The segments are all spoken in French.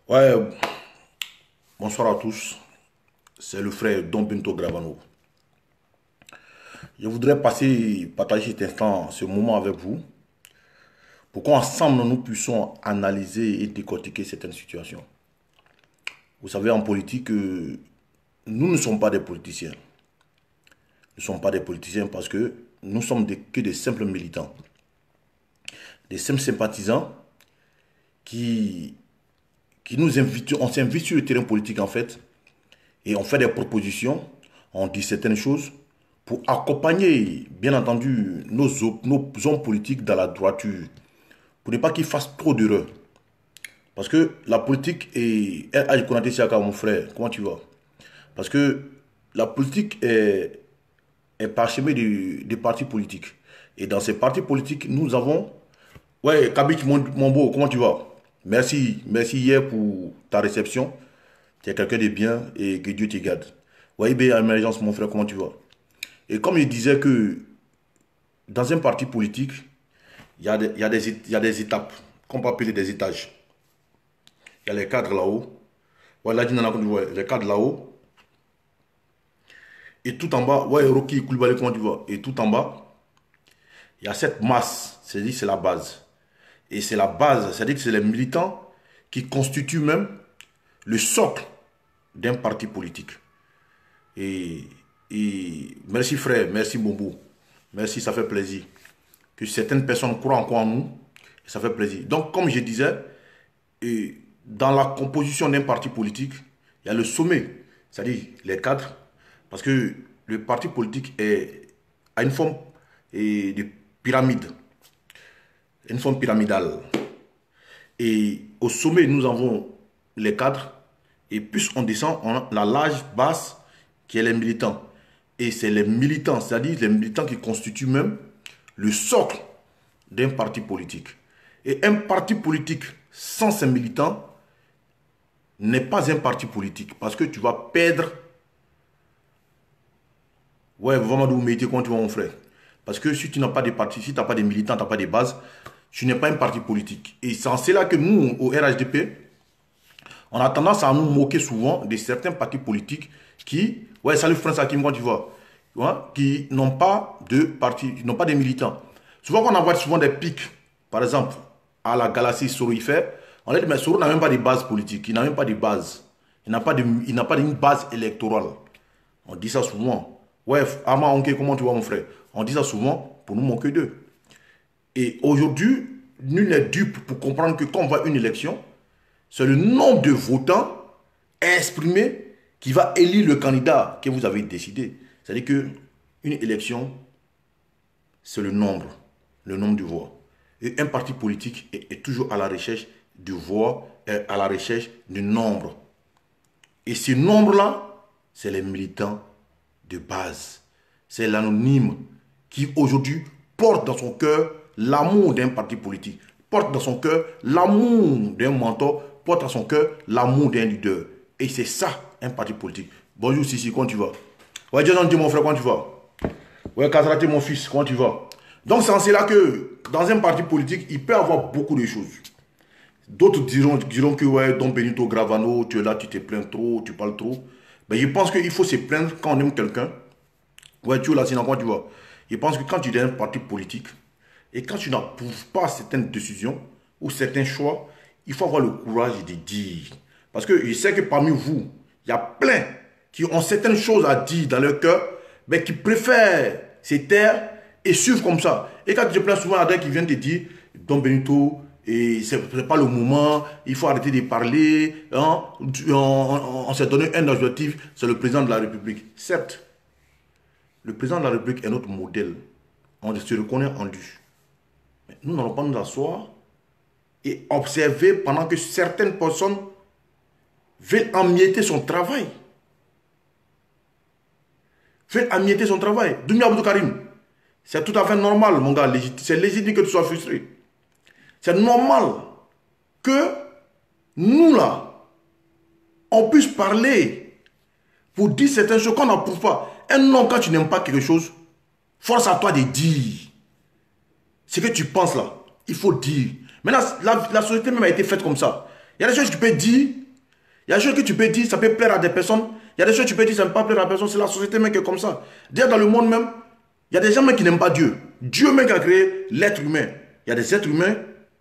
Ouais, bonsoir à tous. C'est le frère Don Bento Gravano. Je voudrais partager cet instant, ce moment avec vous, pour qu'ensemble nous puissions analyser et décortiquer certaines situations. Vous savez, en politique, nous ne sommes pas des politiciens. Nous ne sommes pas des politiciens parce que nous sommes que des simples militants, des simples sympathisants qui, qui nous invitent, on s'invite sur le terrain politique en fait, et on fait des propositions, on dit certaines choses pour accompagner, bien entendu, nos hommes politiques dans la droiture, pour ne pas qu'ils fassent trop d'erreurs. Parce que la politique est... Ah, je connais Siaka, mon frère, comment tu vas? Parce que la politique est parsemée des partis politiques. Et dans ces partis politiques, nous avons... Ouais, Kabik, mon beau, comment tu vas? Merci hier pour ta réception. Tu es quelqu'un de bien et que Dieu te garde. Ouais, bien, émergence, mon frère, comment tu vas? Et comme je disais que dans un parti politique, il y a des étapes, qu'on peut appeler des étages. Il y a les cadres là-haut. Ouais, là, les cadres là-haut. Et tout en bas, ouais, Rocky Koulibaly, comment tu vois? Et tout en bas, il y a cette masse. C'est-à-dire c'est la base. Et c'est la base, c'est-à-dire que c'est les militants qui constituent même le socle d'un parti politique. Et, et merci frère, merci Bobo. Merci, ça fait plaisir. Que certaines personnes croient encore en nous, ça fait plaisir. Donc, comme je disais, dans la composition d'un parti politique, il y a le sommet, c'est-à-dire les cadres, parce que le parti politique a une forme de pyramide, une forme pyramidale. Et au sommet, nous avons les cadres, et plus on descend, on a la large basse qui est les militants. Et c'est les militants, c'est-à-dire les militants qui constituent même le socle d'un parti politique. Et un parti politique sans ses militants n'est pas un parti politique parce que tu vas perdre. Ouais, vraiment de métier quand tu vas mon frère. Parce que si tu n'as pas de parti, si tu n'as pas de militants, tu n'as pas de base, tu n'es pas un parti politique. Et c'est là que nous, au RHDP, on a tendance à nous moquer souvent de certains partis politiques qui, ouais, salut François Hakim, quand tu vois, qui n'ont pas de parti, n'ont pas de militants. Souvent, on envoie souvent des pics, par exemple, à la galaxie Soro-Ifer, on dit, mais Soro n'a même pas de base politique, il n'a même pas de base. Il n'a pas d'une base électorale. On dit ça souvent. Ouais, Ama Onké, comment tu vois mon frère? On dit ça souvent pour nous moquer d'eux. Et aujourd'hui, nul n'est dupe pour comprendre que quand on va à une élection, c'est le nombre de votants exprimés qui va élire le candidat que vous avez décidé. C'est-à-dire qu'une élection, c'est le nombre de voix. Et un parti politique est toujours à la recherche de voix, à la recherche du nombre. Et ce nombre-là, c'est les militants de base. C'est l'anonyme qui aujourd'hui porte dans son cœur l'amour d'un parti politique, porte dans son cœur l'amour d'un mentor, porte dans son cœur l'amour d'un leader. Et c'est ça, un parti politique. Bonjour Sissi, comment tu vas? Ouais, Jason, dis mon frère, comment tu vas? Ouais, Kazrati, mon fils, comment tu vas? Donc c'est là que dans un parti politique, il peut y avoir beaucoup de choses. D'autres diront que ouais, Don Benito Gravano, tu es là, tu te plains trop, tu parles trop. Mais je pense qu'il faut se plaindre quand on aime quelqu'un. Ouais, tu es là, sinon comment tu vois? Je pense que quand tu es dans un parti politique et quand tu n'approuves pas certaines décisions ou certains choix, il faut avoir le courage de dire. Parce que je sais que parmi vous, il y a plein qui ont certaines choses à dire dans leur cœur, mais qui préfèrent se taire et suivre comme ça. Et quand tu te plains souvent à des qui viennent te dire, Don Benito, et c'est pas le moment, il faut arrêter de parler, hein, on s'est donné un objectif, c'est le président de la République. Certes, le président de la République est notre modèle, on se reconnaît en lui. Mais nous n'allons pas nous asseoir et observer pendant que certaines personnes veulent empiéter son travail. Veulent empiéter son travail. Doumbia Abdou Karim, c'est tout à fait normal, mon gars, c'est légitime que tu sois frustré. C'est normal que nous, là, on puisse parler pour dire certaines choses qu'on n'approuve pas. Un non, quand tu n'aimes pas quelque chose, force à toi de dire ce que tu penses là. Il faut dire. Maintenant, la société même a été faite comme ça. Il y a des choses que tu peux dire. Il y a des choses que tu peux dire, ça peut plaire à des personnes. Il y a des choses que tu peux dire, ça ne peut pas plaire à personne. C'est la société même qui est comme ça. Déjà dans le monde même, il y a des gens même qui n'aiment pas Dieu. Dieu même qui a créé l'être humain. Il y a des êtres humains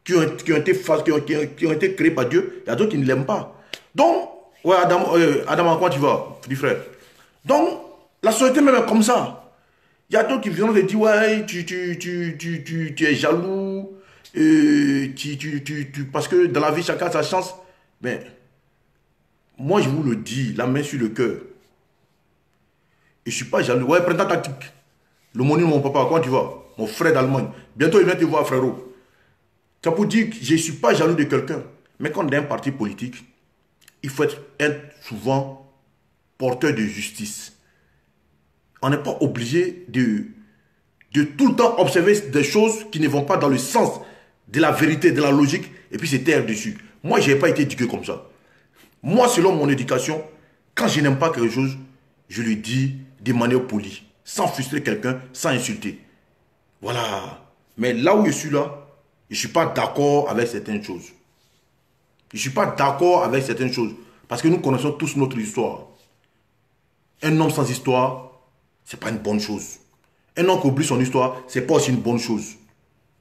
qui ont été créés par Dieu. Il y a d'autres qui ne l'aiment pas. Donc, ouais, Adam, comment tu vas, petit frère? Donc, la société même est comme ça. Il y a d'autres qui viennent te dire, ouais, tu es jaloux. Parce que dans la vie, chacun a sa chance. Mais, moi, je vous le dis, la main sur le cœur. Et je ne suis pas jaloux. Ouais, prends ta tactique. Le monu de mon papa, comment tu vas? Mon frère d'Allemagne. Bientôt, il vient te voir, frérot. Ça pour dire que je ne suis pas jaloux de quelqu'un. Mais quand on est un parti politique, il faut être souvent porteur de justice. On n'est pas obligé de tout le temps observer des choses qui ne vont pas dans le sens de la vérité, de la logique, et puis se taire dessus. Moi, je n'ai pas été éduqué comme ça. Moi, selon mon éducation, quand je n'aime pas quelque chose, je lui dis de manière polie, sans frustrer quelqu'un, sans insulter. Voilà. Mais là où je suis là, je ne suis pas d'accord avec certaines choses. Je ne suis pas d'accord avec certaines choses. Parce que nous connaissons tous notre histoire. Un homme sans histoire, ce n'est pas une bonne chose. Un homme qui oublie son histoire, ce n'est pas aussi une bonne chose.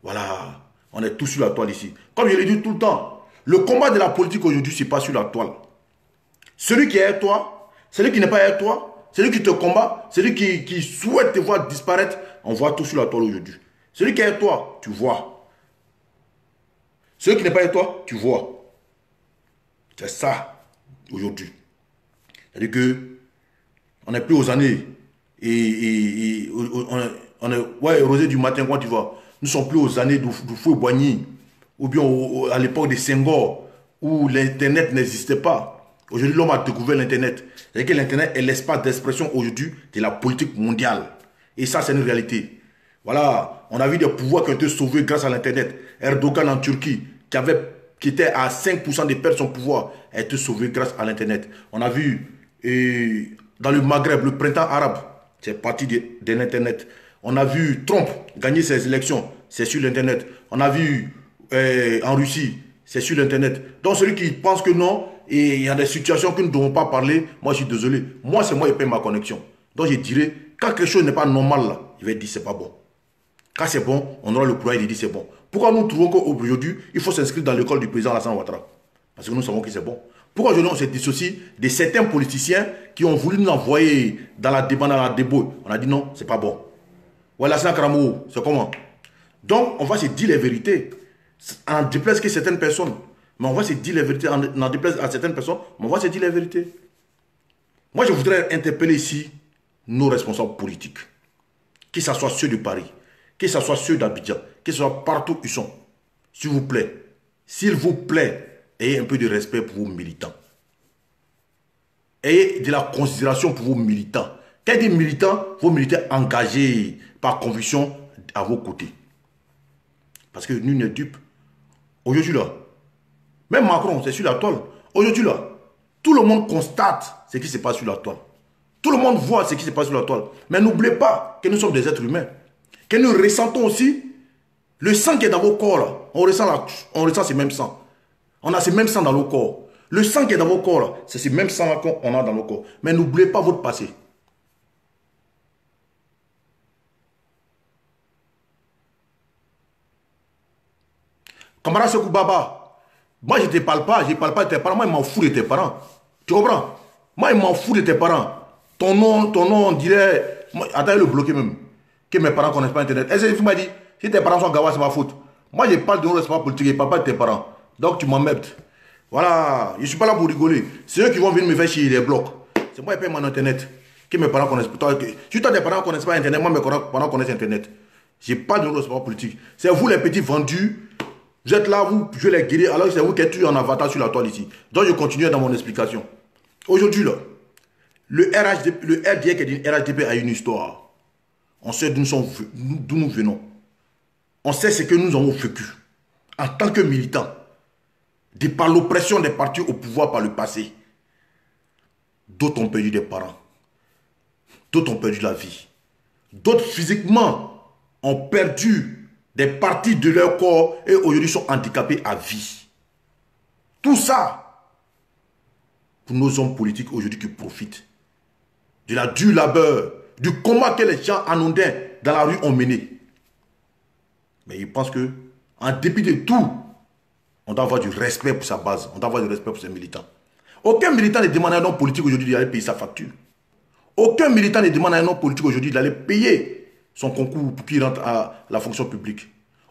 Voilà. On est tous sur la toile ici. Comme je l'ai dit tout le temps, le combat de la politique aujourd'hui, ce n'est pas sur la toile. Celui qui est avec toi, celui qui n'est pas avec toi, celui qui te combat, celui qui souhaite te voir disparaître, on voit tout sur la toile aujourd'hui. Celui qui est avec toi, tu vois. Celui qui n'est pas avec toi, tu vois. C'est ça, aujourd'hui. C'est-à-dire que on n'est plus aux années et on est ouais, rosé du matin quand tu vas. Nous ne sommes plus aux années du feu Boigny ou bien à l'époque de Senghor où l'Internet n'existait pas. Aujourd'hui, l'homme a découvert l'Internet. C'est-à-dire que l'Internet est l'espace d'expression aujourd'hui de la politique mondiale. Et ça, c'est une réalité. Voilà, on a vu des pouvoirs qui ont été sauvés grâce à l'Internet. Erdogan en Turquie, qui était à 5% de perdre son pouvoir, a été sauvé grâce à l'Internet. On a vu dans le Maghreb, le printemps arabe, c'est parti de l'Internet. On a vu Trump gagner ses élections, c'est sur l'Internet. On a vu en Russie, c'est sur l'Internet. Donc celui qui pense que non, et il y a des situations que nous ne devons pas parler, moi je suis désolé. Moi, c'est moi qui paye ma connexion. Donc je dirais, quand quelque chose n'est pas normal là, je vais dire c'est pas bon. Quand c'est bon, on aura le courage de dire c'est bon. Pourquoi nous trouvons qu'aujourd'hui, il faut s'inscrire dans l'école du président Alassane Ouattara? Parce que nous savons que c'est bon. Pourquoi aujourd'hui on se dissocie de certains politiciens qui ont voulu nous envoyer dans la débauche? On a dit non, c'est pas bon. Voilà, c'est un Karamou, c'est comment? Donc, on va se dire les vérités. En déplaise que certaines personnes. Mais on va se dire les vérités. En déplaise à certaines personnes, mais on va se dire les vérités. Moi, je voudrais interpeller ici nos responsables politiques. Que ce soit ceux de Paris, que ce soit ceux d'Abidjan, que ce soit partout où ils sont. S'il vous plaît, ayez un peu de respect pour vos militants. Ayez de la considération pour vos militants. Quand des militants, vos militants engagés par conviction à vos côtés. Parce que nul n'est dupe. Aujourd'hui là, même Macron, c'est sur la toile. Aujourd'hui là, tout le monde constate ce qui se passe sur la toile. Tout le monde voit ce qui se passe sur la toile. Mais n'oubliez pas que nous sommes des êtres humains. Que nous ressentons aussi le sang qui est dans vos corps là. On ressent ce même sang. On a ce même sang dans nos corps. Le sang qui est dans vos corps là, c'est ce même sang là qu'on a dans nos corps. Mais n'oubliez pas votre passé. Camarade Sekou Baba, moi je ne te parle pas de tes parents, moi je m'en fous de tes parents. Tu comprends? Moi je m'en fous de tes parents. Ton nom, on dirait... Attends, le bloquer même. Que mes parents ne connaissent pas Internet. Est-ce que tu m'as dit, si tes parents sont gawas, c'est ma faute. Moi je parle de nos responsables politiques, je ne parle pas de tes parents. Donc tu m'emmerdes. Voilà, je ne suis pas là pour rigoler. C'est eux qui vont venir me faire chier les blocs. C'est moi qui paye mon Internet. Que mes parents connaissent pas. Si toi tes parents ne connaissent pas Internet, moi mes parents connaissent Internet. Je parle de nos responsables politiques. C'est vous les petits vendus. Vous êtes là, vous jouez les guerriers, alors que c'est vous qui êtes tués en avatar sur la toile ici. Donc je continue dans mon explication. Aujourd'hui là, le RDA qui est d'une RHDP a une histoire. On sait d'où nous venons. On sait ce que nous avons vécu. En tant que militants. De par l'oppression des partis au pouvoir par le passé. D'autres ont perdu des parents. D'autres ont perdu la vie. D'autres physiquement ont perdu des parties de leur corps et aujourd'hui sont handicapés à vie. Tout ça, pour nos hommes politiques aujourd'hui qui profitent de la dure labeur, du combat que les gens anodins dans la rue ont mené. Mais ils pensent que, en dépit de tout, on doit avoir du respect pour sa base, on doit avoir du respect pour ses militants. Aucun militant ne demande à un homme politique aujourd'hui d'aller payer sa facture. Aucun militant ne demande à un homme politique aujourd'hui d'aller payer son concours pour qu'il rentre à la fonction publique.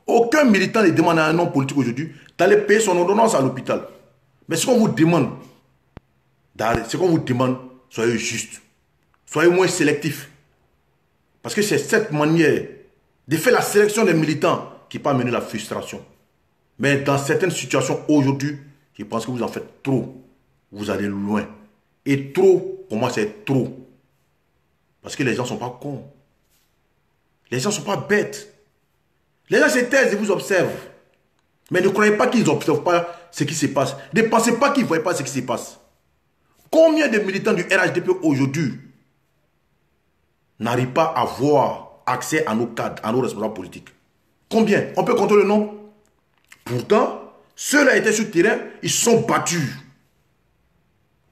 Aucun militant ne demande à un homme politique aujourd'hui d'aller payer son ordonnance à l'hôpital. Mais ce qu'on vous demande, soyez juste. Soyez moins sélectif. Parce que c'est cette manière de faire la sélection des militants qui peut amener la frustration. Mais dans certaines situations aujourd'hui, je pense que vous en faites trop. Vous allez loin. Et trop, pour moi, c'est trop. Parce que les gens ne sont pas cons. Les gens ne sont pas bêtes. Les gens se taisent et vous observent. Mais ne croyez pas qu'ils n'observent pas ce qui se passe. Ne pensez pas qu'ils ne voient pas ce qui se passe. Combien de militants du RHDP aujourd'hui n'arrivent pas à avoir accès à nos cadres, à nos responsables politiques? Combien? On peut compter le nom. Pourtant, ceux-là étaient sur le terrain, ils sont battus.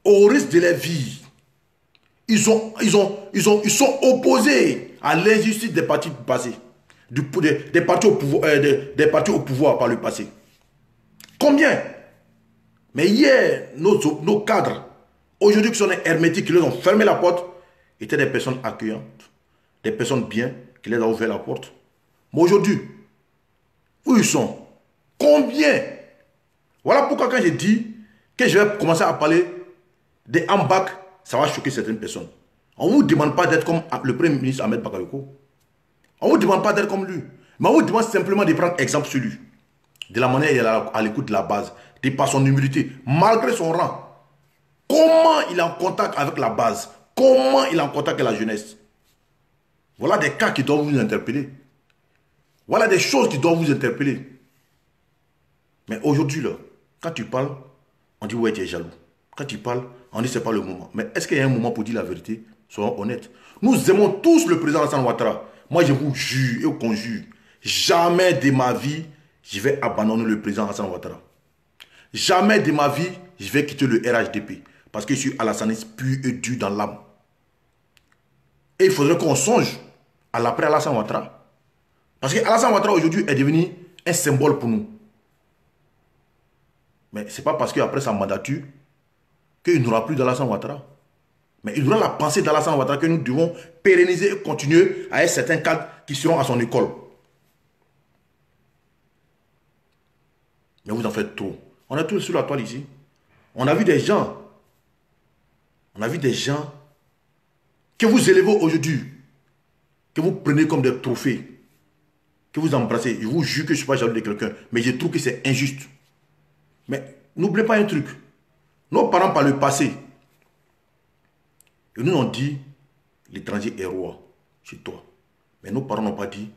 Au risque de leur vie. Ils sont opposés à l'injustice des partis passés. Des partis au pouvoir par le passé. Combien? Mais hier, nos cadres, aujourd'hui qui sont hermétiques, qui leur ont fermé la porte, étaient des personnes accueillantes, des personnes bien, qui les ont ouvert la porte. Mais aujourd'hui, où ils sont? Combien? Voilà pourquoi quand j'ai dit que je vais commencer à parler des handbacks, ça va choquer certaines personnes. On ne vous demande pas d'être comme le Premier ministre Ahmed Bakayoko. On ne vous demande pas d'être comme lui. Mais on vous demande simplement de prendre exemple sur lui. De la manière il est à l'écoute de la base, de par son humilité, malgré son rang. Comment il est en contact avec la base? Comment il est en contact avec la jeunesse? Voilà des cas qui doivent vous interpeller. Voilà des choses qui doivent vous interpeller. Mais aujourd'hui, là, quand tu parles, on dit ouais, tu es jaloux. Quand tu parles, on dit c'est pas le moment. Mais est-ce qu'il y a un moment pour dire la vérité? Soyons honnêtes. Nous aimons tous le président Alassane Ouattara. Moi, je vous jure et vous conjure, jamais de ma vie, je vais abandonner le président Alassane Ouattara. Jamais de ma vie, je vais quitter le RHDP. Parce que je suis alassaniste pur et dur dans l'âme. Et il faudrait qu'on songe à l'après Alassane Ouattara. Parce que Alassane Ouattara aujourd'hui est devenu un symbole pour nous. Mais ce n'est pas parce qu'après sa mandature, qu'il n'y aura plus d'Alassane Ouattara. Mais il y aura la pensée d'Alassane Ouattara que nous devons pérenniser et continuer à être certains cadres qui seront à son école. Mais vous en faites trop. On est tous sur la toile ici. On a vu des gens. On a vu des gens que vous élevez aujourd'hui, que vous prenez comme des trophées, que vous embrassez. Je vous jure que je ne suis pas jaloux de quelqu'un, mais je trouve que c'est injuste. Mais n'oubliez pas un truc. Nos parents par le passé, ils nous ont dit, l'étranger est roi chez toi. Mais nos parents n'ont pas dit,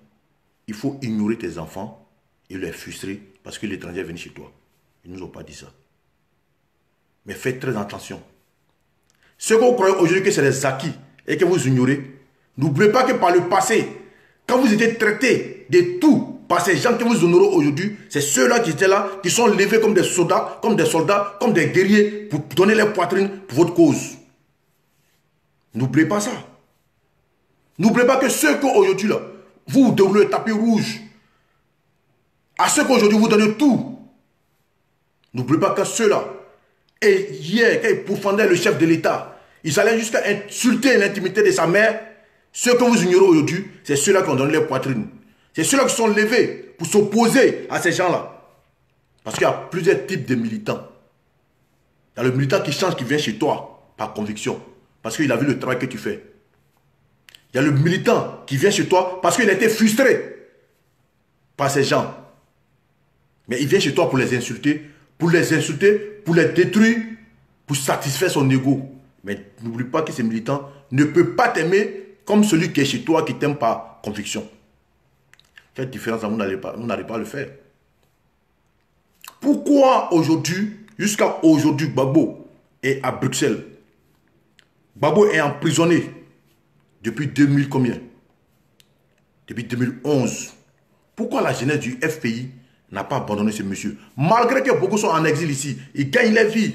il faut ignorer tes enfants et les frustrer parce que l'étranger est venu chez toi. Ils ne nous ont pas dit ça. Mais faites très attention. Ce que vous croyez aujourd'hui que c'est des acquis et que vous ignorez, n'oubliez pas que par le passé, quand vous étiez traités de tout par ces gens que vous honorez aujourd'hui, c'est ceux-là qui étaient là, qui sont levés comme des soldats, comme des guerriers pour donner leur poitrine pour votre cause. N'oubliez pas ça. N'oubliez pas que ceux qu'aujourd'hui, là, vous déroulez le tapis rouge, à ceux qu'aujourd'hui vous donnez tout, n'oubliez pas que ceux-là, et hier, quand ils pourfendaient le chef de l'État, ils allaient jusqu'à insulter l'intimité de sa mère. Ceux que vous ignorez aujourd'hui, c'est ceux-là qui ont donné leur poitrine. C'est ceux-là qui sont levés pour s'opposer à ces gens-là. Parce qu'il y a plusieurs types de militants. Il y a le militant qui change, qui vient chez toi par conviction. Parce qu'il a vu le travail que tu fais. Il y a le militant qui vient chez toi parce qu'il a été frustré par ces gens. Mais il vient chez toi pour les insulter, pour les détruire, pour satisfaire son ego. Mais n'oublie pas que ces militants ne peuvent pas t'aimer comme celui qui est chez toi, qui t'aime par conviction. Quelle différence, vous n'allez pas à le faire. Pourquoi aujourd'hui, jusqu'à aujourd'hui, Gbagbo est à Bruxelles? Gbagbo est emprisonné depuis 2000 combien? Depuis 2011. Pourquoi la jeunesse du FPI n'a pas abandonné ce monsieur. Malgré que beaucoup sont en exil ici, ils gagnent leur vie.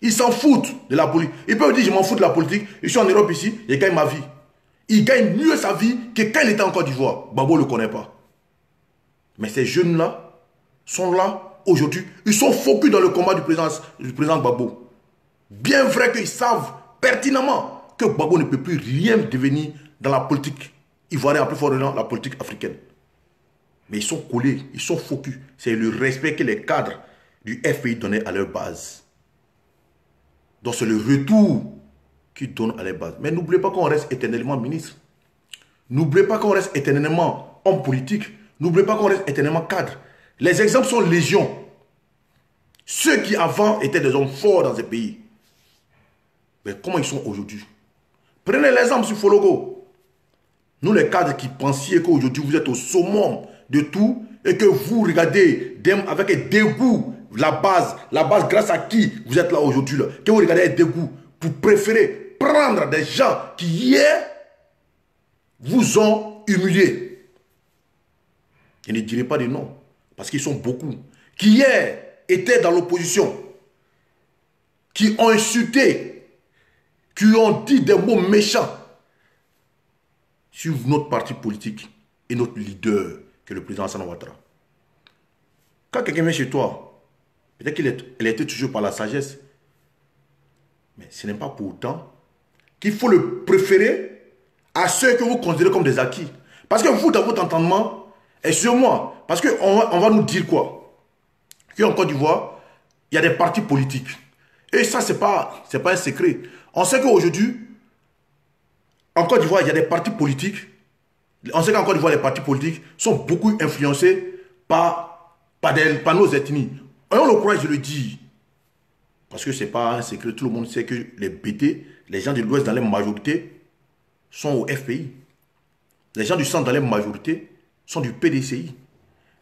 Ils s'en foutent de la politique. Ils peuvent dire, je m'en fous de la politique, je suis en Europe ici, je gagne ma vie. Il gagne mieux sa vie que quand il était en Côte d'Ivoire. Gbagbo ne le connaît pas. Mais ces jeunes-là sont là aujourd'hui. Ils sont focus dans le combat du président Gbagbo. Bien vrai qu'ils savent pertinemment que Gbagbo ne peut plus rien devenir dans la politique ivoirienne, en plus fort dans la politique africaine. Mais ils sont collés, ils sont focus. C'est le respect que les cadres du FPI donnaient à leur base. Donc c'est le retour qu'ils donnent à leur base. Mais n'oubliez pas qu'on reste éternellement ministre. N'oubliez pas qu'on reste éternellement homme politique. N'oubliez pas qu'on reste éternellement cadre. Les exemples sont légion. Ceux qui avant étaient des hommes forts dans ces pays. Mais comment ils sont aujourd'hui? Prenez l'exemple sur Fologo. Nous les cadres qui pensiez qu'aujourd'hui vous êtes au summum de tout et que vous regardez avec un dégoût la base grâce à qui vous êtes là aujourd'hui, que vous regardez avec dégoût, pour préférer prendre des gens qui hier vous ont humilié. Je ne dirai pas de nom, parce qu'ils sont beaucoup, qui hier étaient dans l'opposition, qui ont insulté, qui ont dit des mots méchants sur notre parti politique et notre leader, que le président Alassane Ouattara. Quand quelqu'un vient chez toi, peut-être qu'elle était toujours par la sagesse, mais ce n'est pas pour autant qu'il faut le préférer à ceux que vous considérez comme des acquis. Parce que vous, dans votre entendement, excusez-moi, parce qu'on va nous dire quoi? Qu'en Côte d'Ivoire, il y a des partis politiques. Et ça, ce n'est pas un secret. On sait qu'aujourd'hui, en Côte d'Ivoire, il y a des partis politiques. On sait qu'en Côte d'Ivoire, les partis politiques sont beaucoup influencés par nos ethnies. Et on le croit, je le dis. Parce que ce n'est pas un secret. Tout le monde sait que les BT, les gens de l'Ouest dans leur majorité, sont au FPI. Les gens du Centre dans leur majorité sont du PDCI.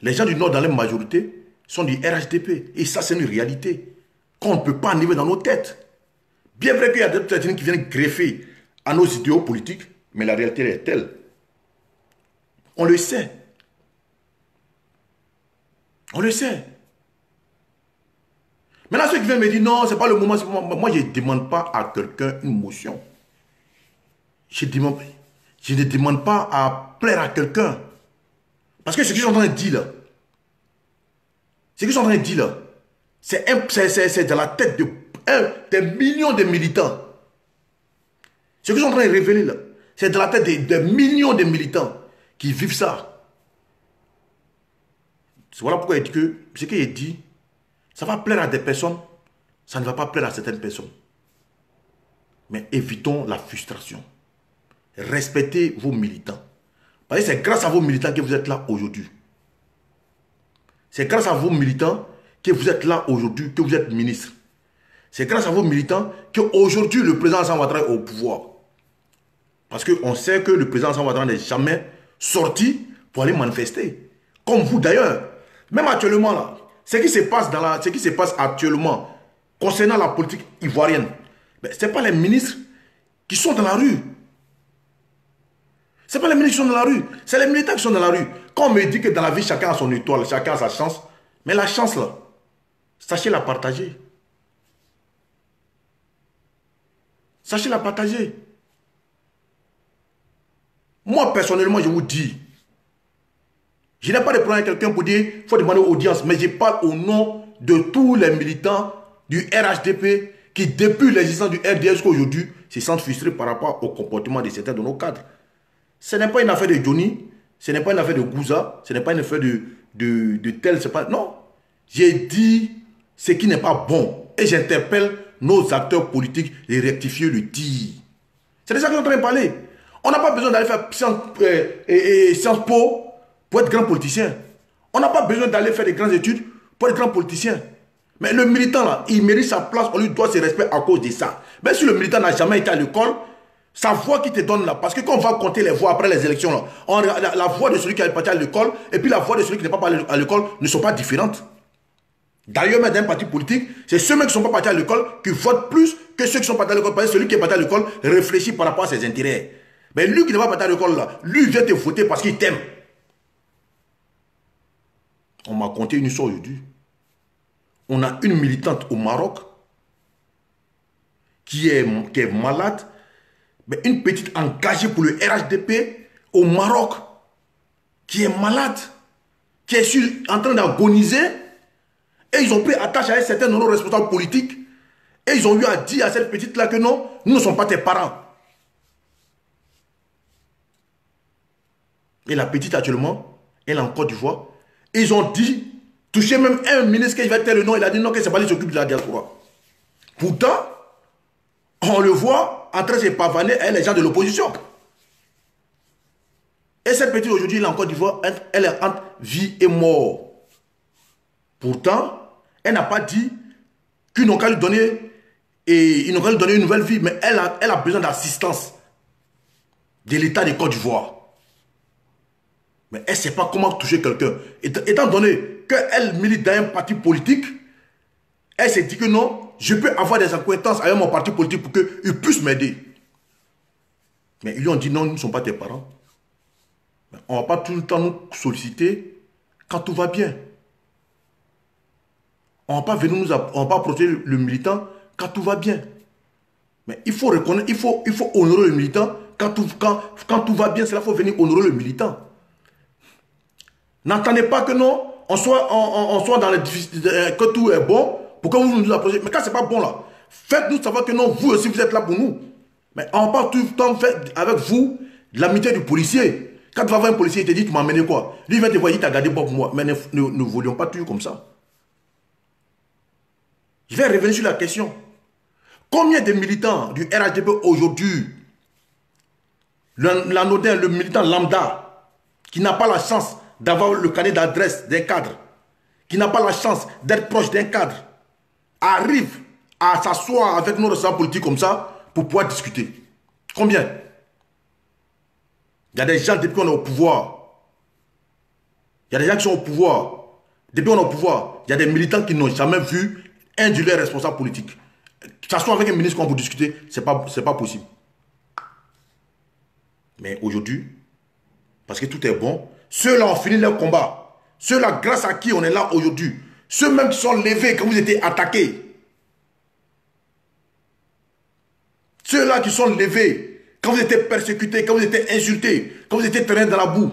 Les gens du Nord dans leur majorité sont du RHDP. Et ça, c'est une réalité qu'on ne peut pas enlever dans nos têtes. Bien vrai qu'il y a d'autres ethnies qui viennent greffer à nos idéaux politiques, mais la réalité est telle. On le sait. On le sait. Maintenant, ceux qui viennent me dire, non, ce n'est pas le moment. Moi, je ne demande pas à quelqu'un une motion. Je ne demande pas à plaire à quelqu'un. Parce que ce que je suis en train de dire là, c'est dans la tête des millions de militants. Ce que je suis en train de révéler là, c'est dans la tête des millions de militants qui vivent ça. Voilà pourquoi il dit que ce qu'il dit, ça va plaire à des personnes, ça ne va pas plaire à certaines personnes. Mais évitons la frustration. Respectez vos militants. Parce que c'est grâce à vos militants que vous êtes là aujourd'hui. C'est grâce à vos militants que vous êtes là aujourd'hui, que vous êtes ministre. C'est grâce à vos militants qu'aujourd'hui le président Alassane Ouattara est au pouvoir. Parce qu'on sait que le président Alassane Ouattara n'est jamais sorti pour aller manifester. Comme vous d'ailleurs. Même actuellement là, ce qui se passe actuellement concernant la politique ivoirienne, ce n'est pas les ministres qui sont dans la rue. Ce n'est pas les ministres qui sont dans la rue, c'est les militants qui sont dans la rue. Quand on me dit que dans la vie, chacun a son étoile, chacun a sa chance, mais la chance là, sachez la partager. Sachez la partager. Moi, personnellement, je vous dis, je n'ai pas de problème avec quelqu'un pour dire qu'il faut demander audience, mais je parle au nom de tous les militants du RHDP qui, depuis l'existence du RDS jusqu'à aujourd'hui, se sentent frustrés par rapport au comportement de certains de nos cadres. Ce n'est pas une affaire de Johnny, ce n'est pas une affaire de Gouza, ce n'est pas une affaire de tel, c'est pas... Non. J'ai dit ce qui n'est pas bon. Et j'interpelle nos acteurs politiques de rectifier le tir. C'est de ça que je suis en train de parler. On n'a pas besoin d'aller faire Sciences Po pour être grand politicien. On n'a pas besoin d'aller faire des grandes études pour être grand politicien. Mais le militant là, il mérite sa place, on lui doit ses respects à cause de ça. Même si le militant n'a jamais été à l'école, sa voix qui te donne là, parce que quand on va compter les voix après les élections là, la voix de celui qui est parti à l'école et puis la voix de celui qui n'est pas parti à l'école ne sont pas différentes. D'ailleurs, même dans un parti politique, c'est ceux qui ne sont pas partis à l'école qui votent plus que ceux qui sont partis à l'école. Parce que celui qui est parti à l'école réfléchit par rapport à ses intérêts. Mais lui qui n'est pas parti à l'école là, lui vient te voter parce qu'il t'aime. On m'a conté une histoire aujourd'hui. On a une militante au Maroc qui est malade, mais une petite engagée pour le RHDP au Maroc, qui est malade, qui est en train d'agoniser, et ils ont pris attache à un certain nombre de responsables politiques, et ils ont eu à dire à cette petite-là que non, nous ne sommes pas tes parents. Et la petite actuellement, elle est en Côte d'Ivoire, et ils ont dit, toucher même un ministre qui va être le nom, il a dit non, que c'est pas lui qui s'occupe de la diaspora. Pourtant, on le voit en train de se pavaner avec les gens de l'opposition. Et cette petite aujourd'hui, elle est en Côte d'Ivoire, elle est entre vie et mort. Pourtant, elle n'a pas dit qu'ils n'ont qu'à lui donner, ils n'ont qu'à lui donner une nouvelle vie, mais elle a besoin d'assistance de l'État de Côte d'Ivoire. Mais elle ne sait pas comment toucher quelqu'un. Étant donné qu'elle milite dans un parti politique, elle s'est dit que non, je peux avoir des acquaintances avec mon parti politique pour qu'ils puissent m'aider. Mais ils lui ont dit non, nous ne sommes pas tes parents. Mais on ne va pas tout le temps nous solliciter quand tout va bien. On ne va pas venir on va pas protéger le militant quand tout va bien. Mais il faut reconnaître, il faut honorer le militant quand tout va bien. C'est là qu'il faut venir honorer le militant. N'entendez pas que non, on soit dans les difficultés, que tout est bon, pour que vous nous approchiez. Mais quand ce n'est pas bon là, faites-nous savoir que non, vous aussi vous êtes là pour nous. Mais on ne va pas tout le temps faire avec vous l'amitié du policier. Quand tu vas voir un policier, il te dit tu m'as amené quoi? Lui il va te voir, il t'a gardé pour moi. Mais ne voulions pas toujours comme ça. Je vais revenir sur la question. Combien de militants du RHDP aujourd'hui, l'anodin, le militant lambda, qui n'a pas la chance d'avoir le carnet d'adresse d'un cadre, qui n'a pas la chance d'être proche d'un cadre, arrive à s'asseoir avec nos responsables politiques comme ça pour pouvoir discuter? Combien? Il y a des gens, depuis qu'on est au pouvoir, il y a des gens qui sont au pouvoir, depuis qu'on est au pouvoir, il y a des militants qui n'ont jamais vu un de leurs responsables politiques. S'asseoir avec un ministre quand vous discutez, ce n'est pas possible. Mais aujourd'hui, parce que tout est bon, ceux-là ont fini leur combat. Ceux-là, grâce à qui on est là aujourd'hui. Ceux même qui sont levés quand vous étiez attaqués. Ceux-là qui sont levés quand vous étiez persécutés, quand vous étiez insultés, quand vous étiez traînés dans la boue.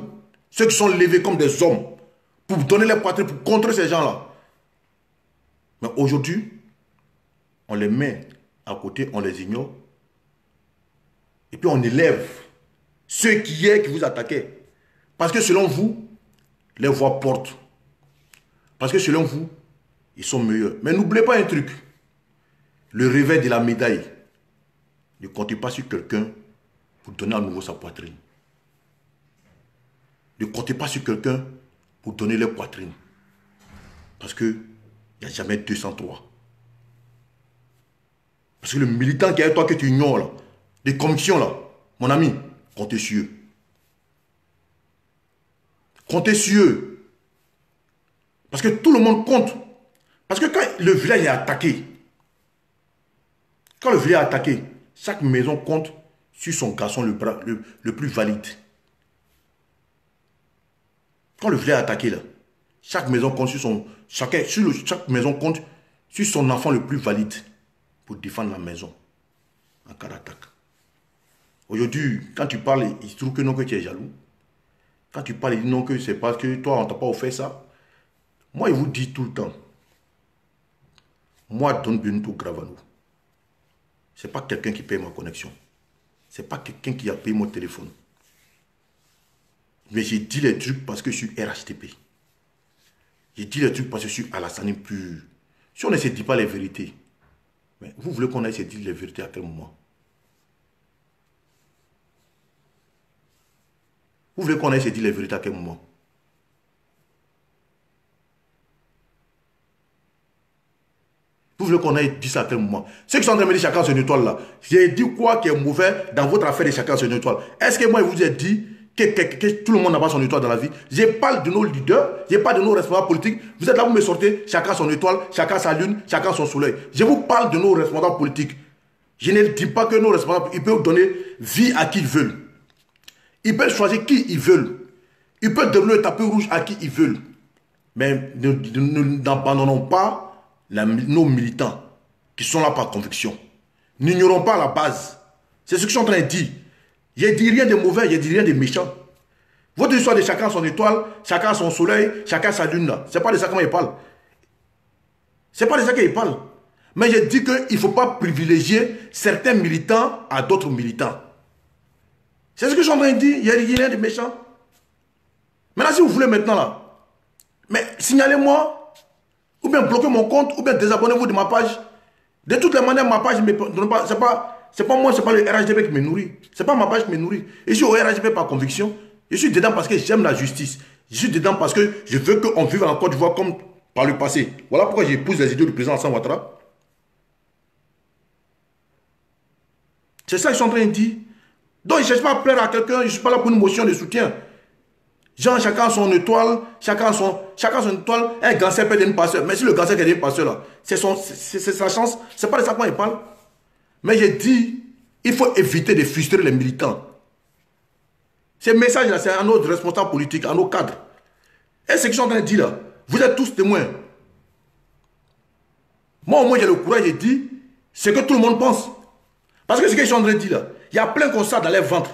Ceux qui sont levés comme des hommes pour donner leur poitrine, pour contrer ces gens-là. Mais aujourd'hui, on les met à côté, on les ignore. Et puis on élève ceux qui vous attaquaient. Parce que selon vous, les voix portent. Parce que selon vous, ils sont meilleurs. Mais n'oubliez pas un truc. Le revers de la médaille. Ne comptez pas sur quelqu'un pour donner à nouveau sa poitrine. Ne comptez pas sur quelqu'un pour donner leur poitrine. Parce qu'il n'y a jamais 203. Parce que le militant qui est avec toi, que tu ignores, là, des commissions, là, mon ami, comptez sur eux. Comptez sur eux. Parce que tout le monde compte. Parce que quand le village est attaqué, chaque maison compte sur son garçon le plus valide. Quand le village est attaqué, là, chaque maison compte sur son... Chaque maison compte sur son enfant le plus valide pour défendre la maison en cas d'attaque. Aujourd'hui, quand tu parles, il se trouve que non, que tu es jaloux. Quand tu parles, il dit non, que c'est parce que toi, on ne t'a pas offert ça. Moi, il vous dit tout le temps. Moi, Don Benito Gravano, ce n'est pas quelqu'un qui paye ma connexion. Ce n'est pas quelqu'un qui a payé mon téléphone. Mais j'ai dit les trucs parce que je suis RHDP. J'ai dit les trucs parce que je suis Alassane pur. Si on ne se dit pas les vérités, mais vous voulez qu'on aille se dire les vérités à quel moment? Vous voulez qu'on aille se dire les vérités à quel moment? Vous voulez qu'on aille dire ça à quel moment? Ceux qui sont en train de me dire chacun son étoile là, j'ai dit quoi qui est mauvais dans votre affaire de chacun son étoile? Est-ce que moi je vous ai dit que tout le monde n'a pas son étoile dans la vie? Je parle de nos leaders, je parle de nos responsables politiques. Vous êtes là, vous me sortez chacun son étoile, chacun sa lune, chacun son soleil. Je vous parle de nos responsables politiques. Je ne dis pas que nos responsables, ils peuvent donner vie à qui ils veulent. Ils peuvent choisir qui ils veulent. Ils peuvent donner le tapis rouge à qui ils veulent. Mais n'abandonnons pas nos militants qui sont là par conviction. N'ignorons pas la base. C'est ce que je suis en train de dire. Je ne dis rien de mauvais, je ne dis rien de méchant. Votre histoire de chacun son étoile, chacun son soleil, chacun sa lune là. Ce n'est pas de ça qu'il parle. Ce n'est pas de ça qu'il parle. Mais je dis qu'il ne faut pas privilégier certains militants à d'autres militants. C'est ce que je suis en train de dire. Il n'y a rien de méchant. Maintenant, si vous voulez maintenant là, mais signalez-moi, ou bien bloquez mon compte, ou bien désabonnez-vous de ma page. De toutes les manières, ma page, c'est pas moi, c'est pas le RHDP qui me nourrit. C'est pas ma page qui me nourrit. Et je suis au RHDP par conviction. Je suis dedans parce que j'aime la justice. Je suis dedans parce que je veux qu'on vive en Côte d'Ivoire comme par le passé. Voilà pourquoi j'épouse les idées du président Alassane Ouattara. C'est ça que je suis en train de dire. Donc, je ne cherche pas à plaire à quelqu'un, je ne suis pas là pour une motion de soutien. Genre, chacun son étoile, chacun son étoile, un gangster peut devenir pasteur. Mais si le gangster peut devenir pasteur là, c'est sa chance, c'est pas de ça qu'on parle. Mais j'ai dit, il faut éviter de frustrer les militants. Ces messages-là, c'est à nos responsables politiques, à nos cadres. Et ce que je suis en train de dire là, vous êtes tous témoins. Moi, au moins, j'ai le courage de dire ce que tout le monde pense. Parce que ce que je suis en train de dire là, il y a plein de constats dans leur ventre.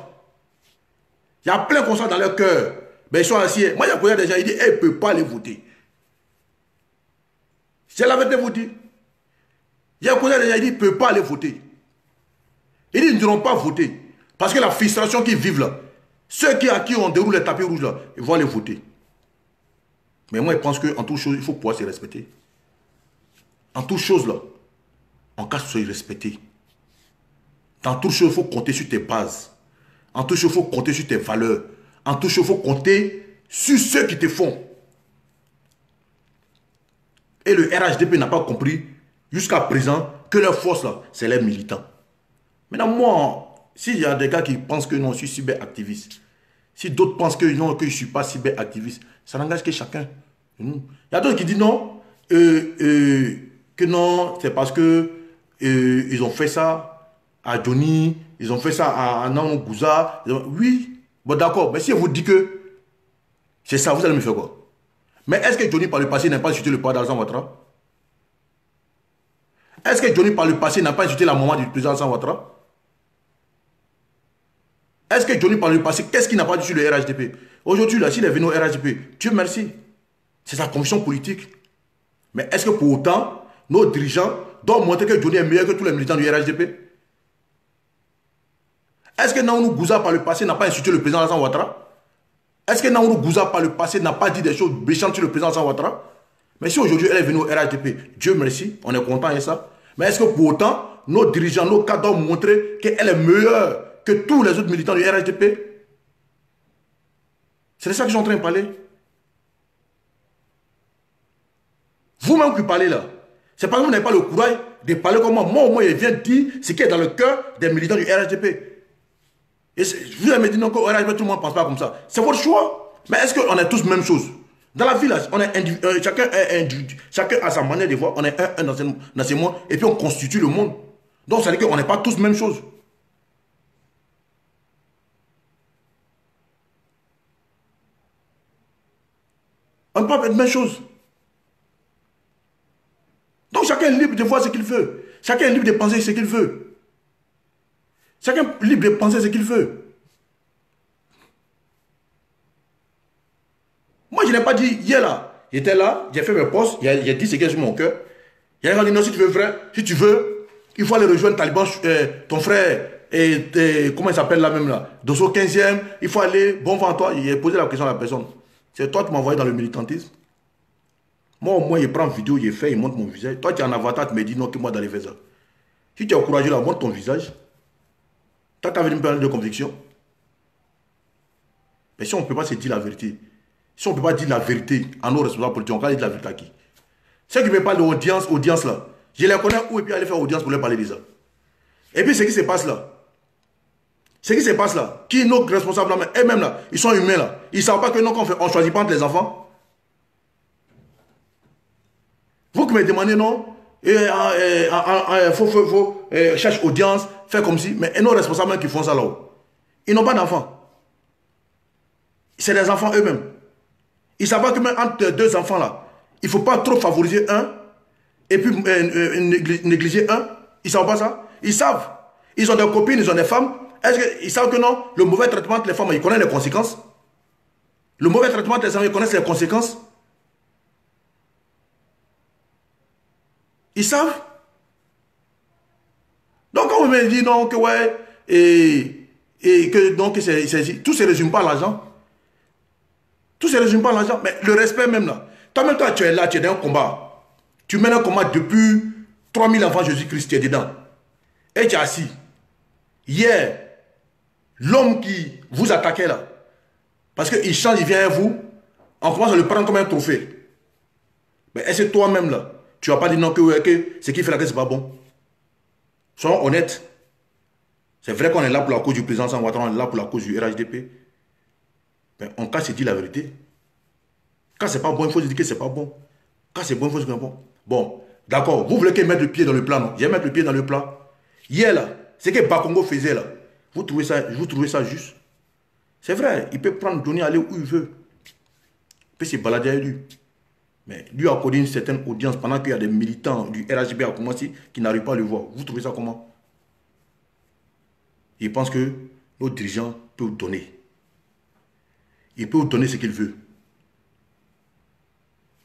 Il y a plein de constats dans leur cœur. Ben, ils sont assis. Moi, il y a des gens, ils disent, ils ne peuvent pas aller voter. C'est la vérité, vous dites. Il y a des gens, ils disent, ils ne peuvent pas aller voter. Ils disent, ils ne pourront pas voter. Parce que la frustration qu'ils vivent là, ceux à qui on déroule les tapis rouges là, ils vont aller voter. Mais moi, je pense qu'en toute chose, il faut pouvoir se respecter. En toute chose là, en cas de se respecter. Dans toute chose, il faut compter sur tes bases. En toute chose, il faut compter sur tes valeurs. En toute chose, il faut compter sur ceux qui te font. Et le RHDP n'a pas compris, jusqu'à présent, que leur force, là, c'est les militants. Maintenant, moi, s'il y a des gars qui pensent que non, je suis cyberactiviste, si d'autres pensent que non, que je ne suis pas cyberactiviste, ça n'engage que chacun. Il y a d'autres qui disent non, que non, c'est parce que ils ont fait ça à Johnny, ils ont fait ça à Nanou Gouza. Oui, bon d'accord, mais si je vous dis que c'est ça, vous allez me faire quoi? Mais est-ce que Johnny par le passé n'a pas insulté le père d'Alassane Ouattara? Est-ce que Johnny par le passé n'a pas insulté la maman du président Alassane Ouattara? Est-ce que Johnny par le passé, qu'est-ce qu'il n'a pas dit sur le RHDP? Aujourd'hui, là, s'il est venu au RHDP, Dieu merci, c'est sa conviction politique. Mais est-ce que pour autant, nos dirigeants doivent montrer que Johnny est meilleur que tous les militants du RHDP? Est-ce que Naounou Gouza par le passé n'a pas insulté le président Alassane Ouattara? Est-ce que Naounou Gouza par le passé n'a pas dit des choses méchantes sur le président Alassane Ouattara? Mais si aujourd'hui elle est venue au RHDP, Dieu merci, on est content de ça. Mais est-ce que pour autant, nos dirigeants, nos cadres doivent montrer qu'elle est meilleure que tous les autres militants du RHDP? C'est de ça que je suis en train de parler. Vous-même qui parlez là, c'est parce que vous n'avez pas le courage de parler comme moi. Moi, au moins, je viens de dire ce qui est dans le cœur des militants du RHDP. Et vous allez me dire non, qu'au RHDP, tout le monde ne pense pas comme ça. C'est votre choix. Mais est-ce qu'on est tous la même chose? Dans la vie, là, on est chacun est individu. Chacun a sa manière de voir. On est un dans ses mots. Et puis, on constitue le monde. Donc, ça veut dire qu'on n'est pas tous la même chose. On ne peut pas être la même chose. Donc, chacun est libre de voir ce qu'il veut. Chacun est libre de penser ce qu'il veut. Chacun est libre de penser ce qu'il veut. Moi, je n'ai pas dit, hier là, j'étais là, j'ai fait mes postes, j'ai dit ce qui est sur mon cœur. Il y a un dit non, si tu veux, frère, si tu veux, il faut aller rejoindre Taliban, ton frère, comment il s'appelle là même là, Dosso 15e, il faut aller, bon vent à toi. J'ai posé la question à la personne. C'est toi qui m'as envoyé dans le militantisme. Moi, au moins, il prend vidéo, il fait, il montre mon visage. Toi, tu es en avatar, tu me dis non, que moi d'aller faire ça. Si tu es courageux là, montre ton visage. Toi, tu as une période de conviction. Mais si on ne peut pas se dire la vérité, si on ne peut pas dire la vérité à nos responsables politiques, on va dire la vérité à qui? Ceux qui me parlent d'audience là, je les connais où et puis aller faire audience pour leur parler de ça. Et puis ce qui se passe là, qui est nos responsables là, eux-mêmes là, ils sont humains là. Ils ne savent pas que nous, on ne choisit pas entre les enfants. Vous qui me demandez non, faut chercher audience, faire comme si, mais nos responsables qui font ça là-haut, ils n'ont pas d'enfants. C'est des enfants eux-mêmes. Ils savent pas que même entre deux enfants là, il ne faut pas trop favoriser un et puis négliger un. Ils ne savent pas ça. Ils savent. Ils ont des copines, ils ont des femmes. Est-ce qu'ils savent que non, le mauvais traitement de les femmes, ils connaissent les conséquences? Le mauvais traitement de les femmes, ils connaissent les conséquences? Ils savent. Donc quand vous me dites non, que ouais, et que donc tout ne se résume pas à l'argent. Tout ne se résume pas à l'argent. Mais le respect même là. Toi-même, toi, tu es là, tu es dans un combat. Tu mènes un combat depuis 3000 avant Jésus-Christ, tu es dedans. Et tu es assis. Hier, l'homme qui vous attaquait là, parce qu'il change, il vient à vous, on commence à le prendre comme un trophée. Mais est-ce que toi-même là, tu n'as pas dit non que ce qui fait la guerre, ce n'est pas bon? Soyons honnêtes. C'est vrai qu'on est là pour la cause du président Alassane Ouattara, on est là pour la cause du RHDP. Mais on casse et dit la vérité. Quand c'est pas bon, il faut dire que c'est pas bon. Quand c'est bon, il faut dire que c'est bon. Bon, d'accord. Vous voulez qu'il mette le pied dans le plat, non? Je vais mettre le pied dans le plat. Hier, là, ce que Bakongo faisait, là, vous trouvez ça juste? C'est vrai, il peut prendre, donner, aller où il veut. Il peut se balader avec lui. Mais lui a accordé une certaine audience pendant qu'il y a des militants du RHB à commencer qui n'arrivent pas à le voir. Vous trouvez ça comment? Il pense que nos dirigeants peuvent vous donner. Il peut vous donner ce qu'il veut.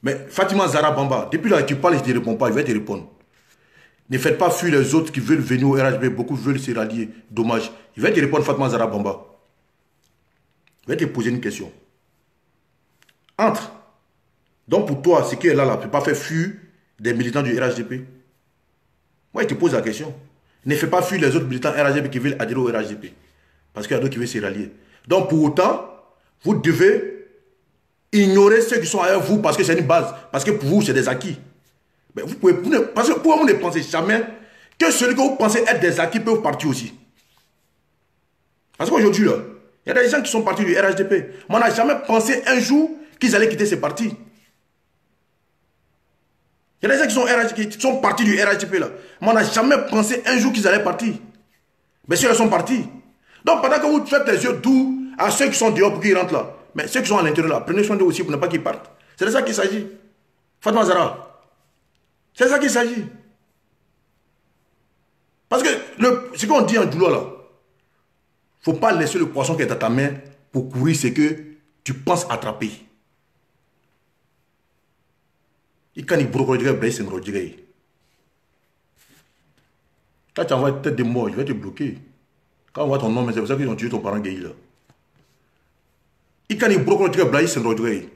Mais Fatima Zahra Bamba, depuis là, tu parles et je ne te réponds pas, il va te répondre. Ne faites pas fuir les autres qui veulent venir au RHB, beaucoup veulent se rallier. Dommage. Il va te répondre, Fatima Zahra Bamba. Il va te poser une question. Entre. Donc pour toi, ce qui est là, ne peut pas faire fuir des militants du RHDP. Moi, je te pose la question. Ne fais pas fuir les autres militants RHDP qui veulent adhérer au RHDP. Parce qu'il y a d'autres qui veulent se rallier. Donc pour autant, vous devez ignorer ceux qui sont avec vous parce que c'est une base. Parce que pour vous, c'est des acquis. Mais vous pouvez, parce que pour vous ne pensez jamais que celui que vous pensez être des acquis peut partir aussi. Parce qu'aujourd'hui, là, il y a des gens qui sont partis du RHDP. Moi, on n'a jamais pensé un jour qu'ils allaient quitter ces partis. Il y a des gens qui sont partis du RHDP là. Moi, on n'a jamais pensé un jour qu'ils allaient partir. Mais ceux-là sont partis. Donc, pendant que vous faites les yeux doux à ceux qui sont dehors pour qu'ils rentrent là, mais ceux qui sont à l'intérieur là, prenez soin d'eux aussi pour ne pas qu'ils partent. C'est de ça qu'il s'agit. Fatma Zahra. C'est de ça qu'il s'agit. Parce que ce qu'on dit en douleur là, il ne faut pas laisser le poisson qui est dans ta main pour courir ce que tu penses attraper. Et quand il broque, c'est un rodriguez. Quand tu envoies tête de mort, je vais te bloquer. Quand on voit ton nom, c'est pour ça qu'ils ont tué ton parent gay là. Et quand il broque, c'est un rodriguez.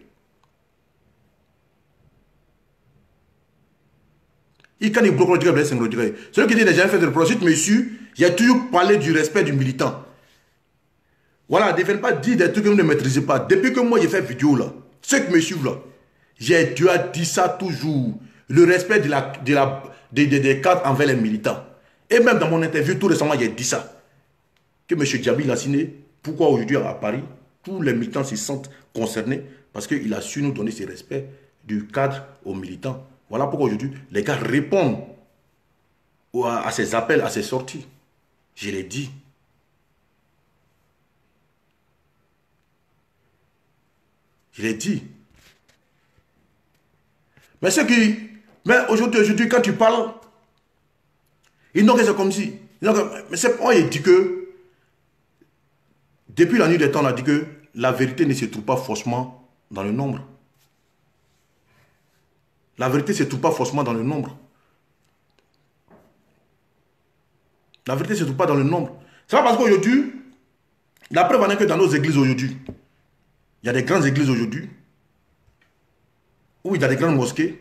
Et quand il bloque, c'est un rodriguez. Celui qui dit déjà fait de reproche, monsieur, j'ai toujours parlé du respect du militant. Voilà, ne faites pas dire des trucs que vous ne maîtrisez pas. Depuis que moi j'ai fait vidéo là, ceux qui me suivent là, j'ai dû dire ça toujours. Le respect des cadres envers les militants. Et même dans mon interview tout récemment, j'ai dit ça. Que M. Diaby l'a signé. Pourquoi aujourd'hui à Paris, tous les militants se sentent concernés parce qu'il a su nous donner ce respect du cadre aux militants. Voilà pourquoi aujourd'hui, les gars répondent à ces appels, à ces sorties. Je l'ai dit. Je l'ai dit. Mais ceux qui... Mais aujourd'hui, quand tu parles, ils n'ont que c'est comme si... Mais c'est pourquoi il dit que... Depuis la nuit des temps, on a dit que la vérité ne se trouve pas forcément dans le nombre. La vérité ne se trouve pas forcément dans le nombre. La vérité ne se trouve pas dans le nombre. C'est pas parce qu'aujourd'hui, la preuve en est que dans nos églises aujourd'hui, il y a des grandes églises aujourd'hui, où il y a des grandes mosquées,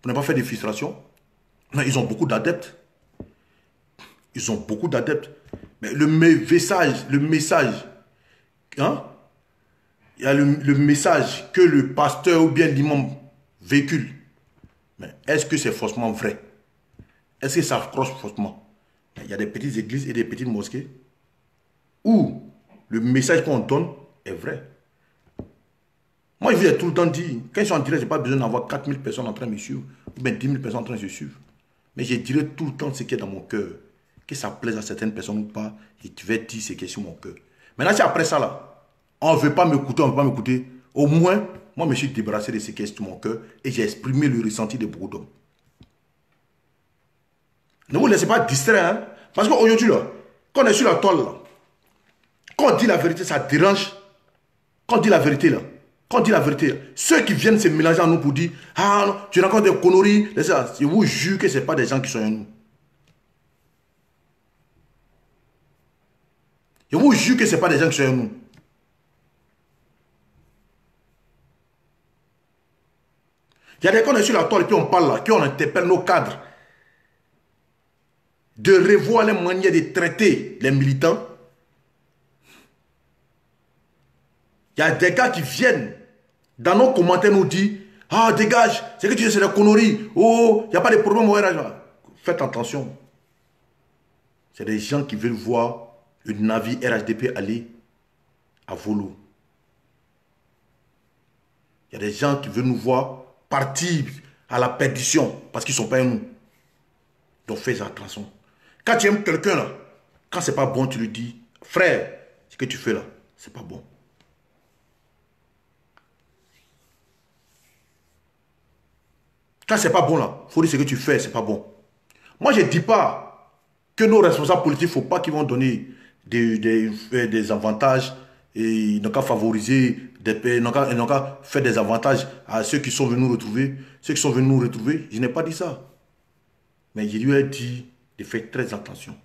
pour ne pas faire des frustrations. Ils ont beaucoup d'adeptes. Ils ont beaucoup d'adeptes. Mais le message, hein? Il y a le message que le pasteur ou bien l'imam véhicule. Mais est-ce que c'est forcément vrai? Est-ce que ça croche forcément? Il y a des petites églises et des petites mosquées où le message qu'on donne est vrai. Moi, je vous ai tout le temps dit, quand je suis en direct, je n'ai pas besoin d'avoir 4000 personnes en train de me suivre, ou bien 10 000 personnes en train de se suivre. Mais je dirai tout le temps ce qui est dans mon cœur. Que ça plaise à certaines personnes ou pas, et tu vas dire ce qui est sur mon cœur. Maintenant, si après ça, là, on ne veut pas m'écouter, on ne veut pas m'écouter, Au moins, moi, je me suis débarrassé de ces questions de mon cœur et j'ai exprimé le ressenti de beaucoup d'hommes. Ne vous laissez pas distraire, hein? Parce qu'aujourd'hui, là, quand on est sur la toile, là, quand on dit la vérité, ça dérange. Quand on dit la vérité, là, quand on dit la vérité, là, ceux qui viennent se mélanger à nous pour dire, ah non, tu racontes des conneries, je vous jure que ce n'est pas des gens qui sont en nous. Je vous jure que ce n'est pas des gens qui sont en nous. Il y a des gens qui sont sur la toile et puis on parle là, qui on interpelle nos cadres de revoir les manières de traiter les militants. Il y a des gars qui viennent dans nos commentaires nous dire, ah dégage, c'est que tu dis c'est des conneries, oh, il n'y a pas de problème au RH. Faites attention. C'est des gens qui veulent voir le navire RHDP aller à volo. Il y a des gens qui veulent nous voir partir à la perdition parce qu'ils ne sont pas nous. Donc faites attention. Quand tu aimes quelqu'un là, quand c'est pas bon, tu lui dis, frère, ce que tu fais là, c'est pas bon. Quand c'est pas bon là, il faut dire ce que tu fais, c'est pas bon. Moi je ne dis pas que nos responsables politiques, il ne faut pas qu'ils vont donner des avantages et ils n'ont qu'à favoriser des pays, ils n'ont qu'à faire des avantages à ceux qui sont venus nous retrouver. Ceux qui sont venus nous retrouver, je n'ai pas dit ça. Mais je lui ai dit de faire très attention.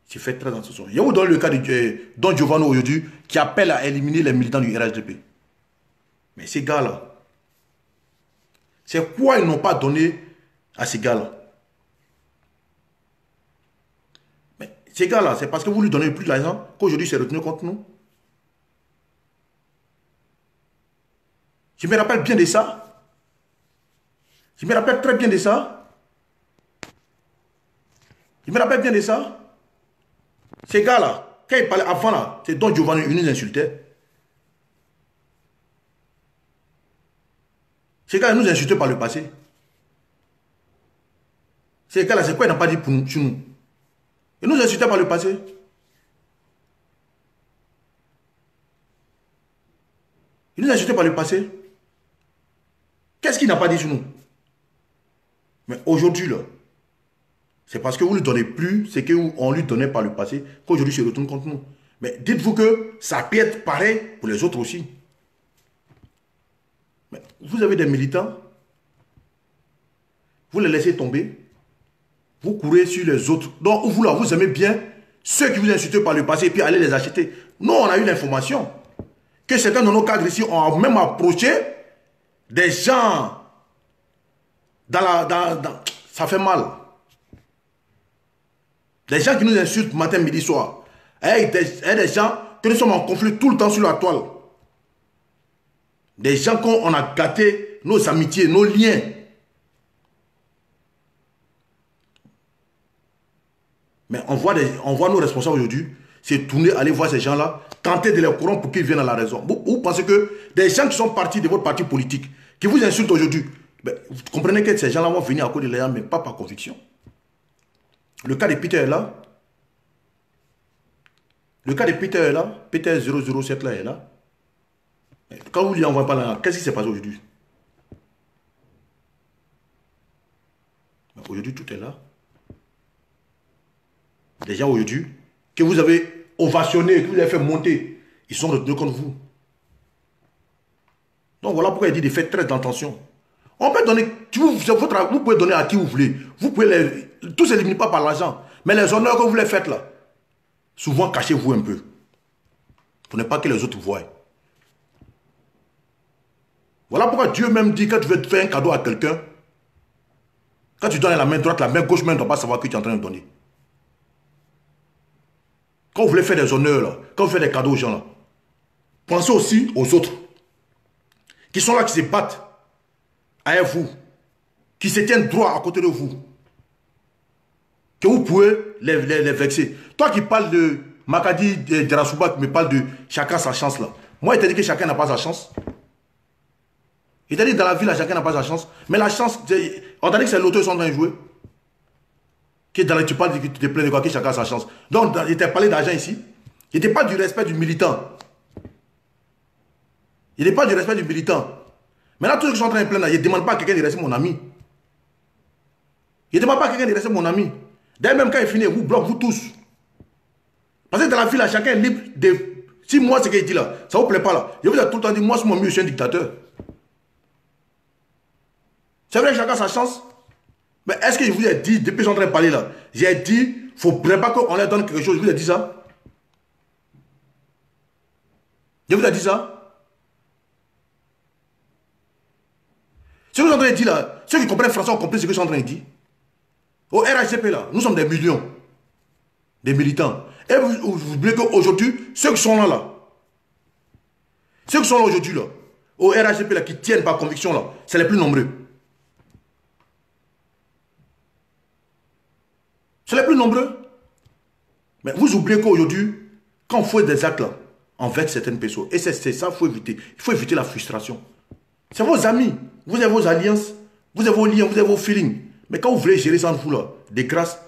Je fais très attention. Il y a où dans le cas de Don Giovanni aujourd'hui qui appelle à éliminer les militants du RHDP. Mais ces gars-là, c'est quoi ils n'ont pas donné à ces gars-là? Mais ces gars-là, c'est parce que vous lui donnez plus d'argent qu'aujourd'hui c'est retenu contre nous. Je me rappelle bien de ça. Je me rappelle très bien de ça. Je me rappelle bien de ça. Ces gars-là, quand ils parlaient avant là, c'est Don Giovanni, ils nous insultaient. Ces gars-là nous insultaient par le passé. Ces gars-là, c'est quoi ils n'ont pas dit pour nous, sur nous? Ils nous insultaient par le passé. Ils nous insultaient par le passé. Qu'est-ce qu'il n'a pas dit sur nous? Mais aujourd'hui, là, c'est parce que vous ne lui donnez plus ce qu'on lui donnait par le passé qu'aujourd'hui se retourne contre nous. Mais dites-vous que ça peut être pareil pour les autres aussi. Mais vous avez des militants, vous les laissez tomber, vous courez sur les autres. Donc vous, là, vous aimez bien ceux qui vous insultent par le passé et puis allez les acheter. Nous, on a eu l'information que certains de nos cadres ici ont même approché des gens ça fait mal. Des gens qui nous insultent matin, midi, soir. Et des gens que nous sommes en conflit tout le temps sur la toile. Des gens qu'on a gâté nos amitiés, nos liens. Mais on voit nos responsables aujourd'hui se tourner, aller voir ces gens-là, tenter de les corrompre pour qu'ils viennent à la raison. Vous pensez que des gens qui sont partis de votre parti politique, qui vous insultent aujourd'hui, ben, vous comprenez que ces gens-là vont venir à cause de l'air, mais pas par conviction. Le cas de Peter est là. Le cas de Peter est là. Peter 007 là est là. Quand vous lui envoyez pas là, qu'est-ce qui s'est passé aujourd'hui? Aujourd'hui, tout est là. Des gens aujourd'hui que vous avez ovationné, que vous avez fait monter, ils sont retenus contre vous. Donc voilà pourquoi il dit de faire très attention. On peut donner, vous pouvez donner à qui vous voulez. Vous pouvez tout s'élimine pas par l'argent. Mais les honneurs que vous les faites là, souvent cachez-vous un peu. Pour ne pas que les autres voient. Voilà pourquoi Dieu même dit quand tu veux te faire un cadeau à quelqu'un, quand tu donnes la main droite, la main gauche même ne doit pas savoir que tu es en train de donner. Quand vous voulez faire des honneurs là, quand vous faites des cadeaux aux gens là, pensez aussi aux autres qui sont là, qui se battent avec vous, qui se tiennent droit à côté de vous, que vous pouvez les vexer. Toi qui parles de Makadi Djarasouba, qui me parle de chacun sa chance là. Moi, il t'a dit que chacun n'a pas sa chance. Il t'a dit que dans la vie, là, chacun n'a pas sa chance. Mais la chance, on t'a dit que c'est l'auteur qui sont en train de jouer. Tu parles, tu te plains de quoi, que chacun a sa chance. Donc, il t'a parlé d'argent ici. Il n'était pas du respect du militant. Il n'est pas du respect du militant. Maintenant, tous ceux qui sont en train de plaindre, je ne demande pas à quelqu'un de rester mon ami. Je ne demande pas à quelqu'un de rester mon ami. D'ailleurs, même quand il finit, vous bloque, vous tous. Parce que dans la vie, là, chacun est libre de... Si moi, ce qu'il dit là, ça ne vous plaît pas là. Je vous ai tout le temps dit, moi, c'est mon mieux, je suis un dictateur. C'est vrai que chacun a sa chance. Mais est-ce que je vous ai dit, depuis que je suis en train de parler là, j'ai dit, il ne faudrait pas qu'on leur donne quelque chose. Je vous ai dit ça. Je vous ai dit ça. Ce que je suis en train de dire là, ceux qui comprennent français ont compris ce que je suis en train de dire. Au RHCP là, nous sommes des millions. Des militants. Et vous oubliez qu'aujourd'hui, ceux qui sont là, ceux qui sont là aujourd'hui là, au RHCP là, qui tiennent par conviction là, c'est les plus nombreux. C'est les plus nombreux. Mais vous oubliez qu'aujourd'hui, quand on fait des actes là, on vexe certaines personnes. Et c'est ça qu'il faut éviter. Il faut éviter la frustration. C'est vos amis. Vous avez vos alliances. Vous avez vos liens. Vous avez vos feelings. Mais quand vous voulez gérer ça en vous là, de grâce,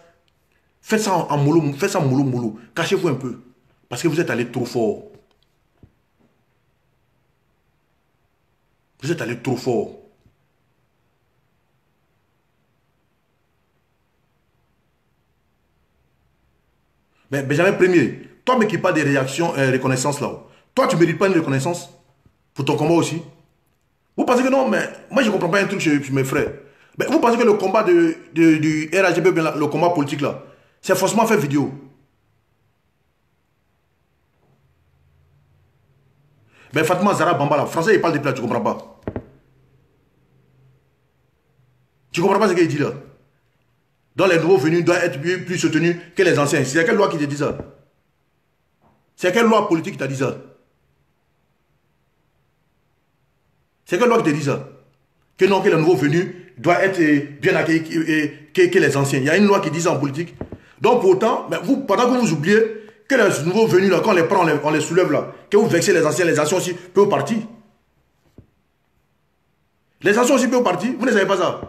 faites ça en mollo. Faites ça en mollo mollo. Cachez-vous un peu. Parce que vous êtes allé trop fort. Vous êtes allé trop fort. Mais Benjamin Premier, toi mais qui parle des réactions, reconnaissance là, toi tu ne mérites pas une reconnaissance pour ton combat aussi. Vous pensez que non, mais moi je ne comprends pas un truc chez mes frères. Mais vous pensez que le combat du RHGP, le combat politique là, c'est forcément fait vidéo. Mais Fatma Zara Bamba là, français il parle depuis là, tu ne comprends pas. Tu ne comprends pas ce qu'il dit là. Donc les nouveaux venus doivent être plus soutenus que les anciens. C'est quelle loi qui te dit ça? C'est quelle loi politique qui t'a dit ça? C'est quelle loi qui te dit ça? Que non, que les nouveaux venus doivent être bien accueillis que les anciens. Il y a une loi qui dit ça en politique. Donc pourtant, mais vous, pendant que vous oubliez que les nouveaux venus, là, quand on les prend, on les soulève là, que vous vexez les anciens aussi peuvent partir. Les anciens aussi peuvent partir. Vous ne savez pas ça?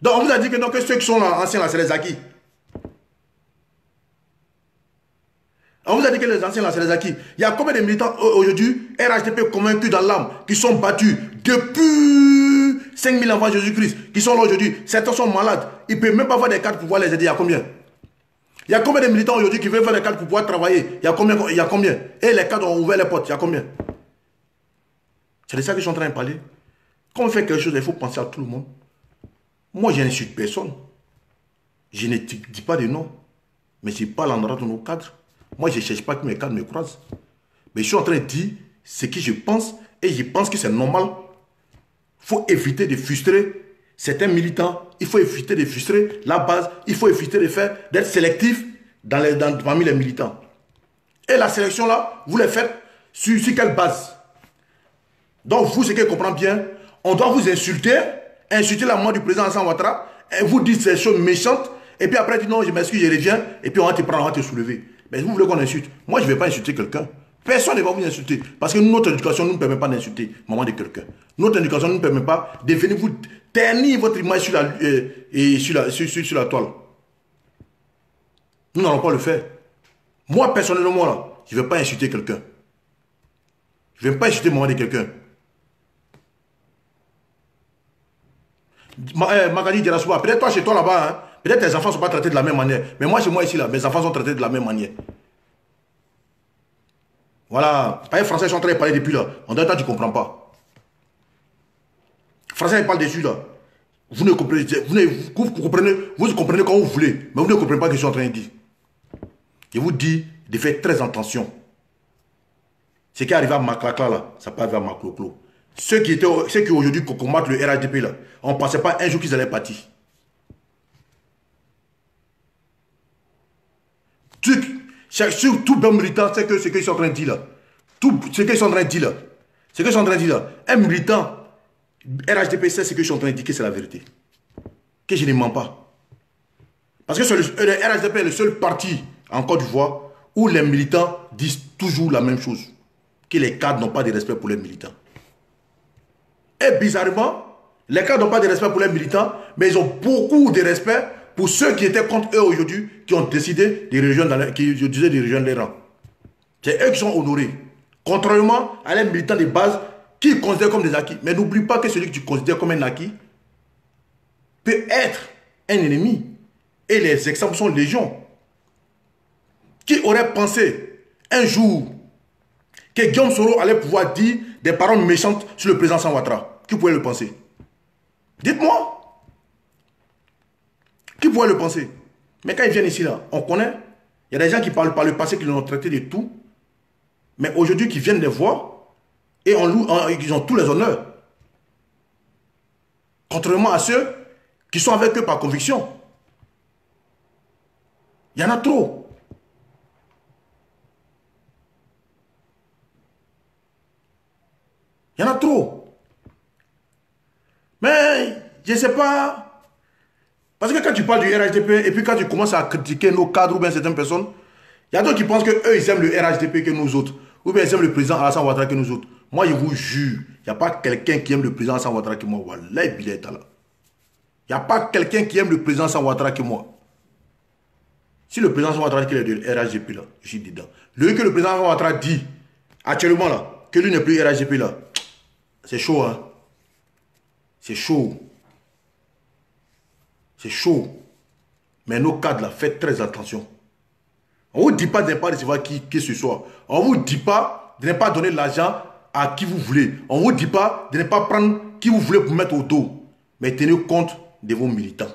Donc on vous a dit que non, que ceux qui sont là, anciens là, c'est les acquis. On vous a dit que les anciens là, c'est les acquis. Il y a combien de militants aujourd'hui, RHDP convaincus dans l'âme, qui sont battus depuis 5000 avant Jésus-Christ, qui sont là aujourd'hui. Certains sont malades. Ils ne peuvent même pas avoir des cartes pour pouvoir les aider. Il y a combien? Il y a combien de militants aujourd'hui qui veulent faire des cartes pour pouvoir travailler? Il y a combien? Il y a combien? Et les cadres ont ouvert les portes. Il y a combien? C'est de ça que je suis en train de parler. Quand on fait quelque chose, il faut penser à tout le monde. Moi, je n'insulte personne. Je ne dis pas de nom. Mais je parle en droit de nos cadres. Moi, je ne cherche pas que mes cadres me croisent. Mais je suis en train de dire ce que je pense. Et je pense que c'est normal. Il faut éviter de frustrer certains militants. Il faut éviter de frustrer la base. Il faut éviter de faire, d'être sélectif parmi les militants. Et la sélection là, vous les faites sur quelle base? Donc vous, ce que je comprends bien, on doit vous insulter la mort du président Alassane Ouattara, et vous dites ces choses méchantes, et puis après, dites non, je m'excuse, je reviens, et puis on va te prendre, on va te soulever. Mais vous voulez qu'on insulte? Moi, je ne vais pas insulter quelqu'un. Personne ne va vous insulter. Parce que notre éducation ne nous permet pas d'insulter maman de quelqu'un. Notre éducation ne nous permet pas de venir vous ternir votre image sur la toile. Nous n'allons pas le faire. Moi, personnellement, là, je ne vais pas insulter quelqu'un. Je ne vais pas insulter maman de quelqu'un. Magali Djerasouba, peut-être toi chez toi là-bas, hein, peut-être tes enfants ne sont pas traités de la même manière. Mais moi chez moi ici, là, mes enfants sont traités de la même manière. Voilà. Les Français sont en train de parler depuis là. En d'autres temps, tu ne comprends pas. Les Français ils parlent dessus là. Vous ne comprenez, vous comprenez quand vous voulez, mais vous ne comprenez pas ce que je suis en train de dire. Je vous dis de faire très attention. Ce qui est arrivé à Maklakla là, ça peut arriver à Makloklo. Ceux qui aujourd'hui combattent le RHDP là, on ne pensait pas un jour qu'ils allaient partir. Tout bon militant, c'est ce qu'ils sont en train de dire là. Tout ce qu'ils sont en train de dire là. Ce qu'ils sont en train de dire là. Un militant, RHDP, c'est ce que je suis en train de dire que c'est la vérité. Que je ne mens pas. Parce que le RHDP est le seul parti en Côte d'Ivoire où les militants disent toujours la même chose. Que les cadres n'ont pas de respect pour les militants. Et bizarrement, les cadres n'ont pas de respect pour les militants, mais ils ont beaucoup de respect pour ceux qui étaient contre eux aujourd'hui, qui ont décidé de rejoindre les rangs. C'est eux qui sont honorés. Contrairement à les militants de base qui considèrent comme des acquis. Mais n'oublie pas que celui que tu considères comme un acquis peut être un ennemi. Et les exemples sont légion. Qui aurait pensé un jour que Guillaume Soro allait pouvoir dire des paroles méchantes sur le président Alassane Ouattara? Qui pouvait le penser? Dites-moi. Qui pouvait le penser? Mais quand ils viennent ici, là, on connaît. Il y a des gens qui parlent par le passé, qui l'ont traité de tout. Mais aujourd'hui, qui viennent les voir et ils ont tous les honneurs. Contrairement à ceux qui sont avec eux par conviction. Il y en a trop. Il y en a trop. Mais, je ne sais pas. Parce que quand tu parles du RHDP et puis quand tu commences à critiquer nos cadres ou bien certaines personnes, il y a d'autres qui pensent qu'eux, ils aiment le RHDP que nous autres. Ou bien ils aiment le président Alassane Ouattara que nous autres. Moi, je vous jure, il n'y a pas quelqu'un qui aime le président Alassane Ouattara que moi. Voilà, il est là. Il n'y a pas quelqu'un qui aime le président Alassane Ouattara que moi. Si le président Alassane Ouattara qu'il est de RHDP là, je suis dedans. Le que le président Alassane Ouattara dit actuellement là, que lui n'est plus RHDP là, c'est chaud, hein. C'est chaud. C'est chaud. Mais nos cadres là, faites très attention. On ne vous dit pas de ne pas recevoir qui ce soit. On ne vous dit pas de ne pas donner l'argent à qui vous voulez. On ne vous dit pas de ne pas prendre qui vous voulez pour mettre au dos. Mais tenez compte de vos militants.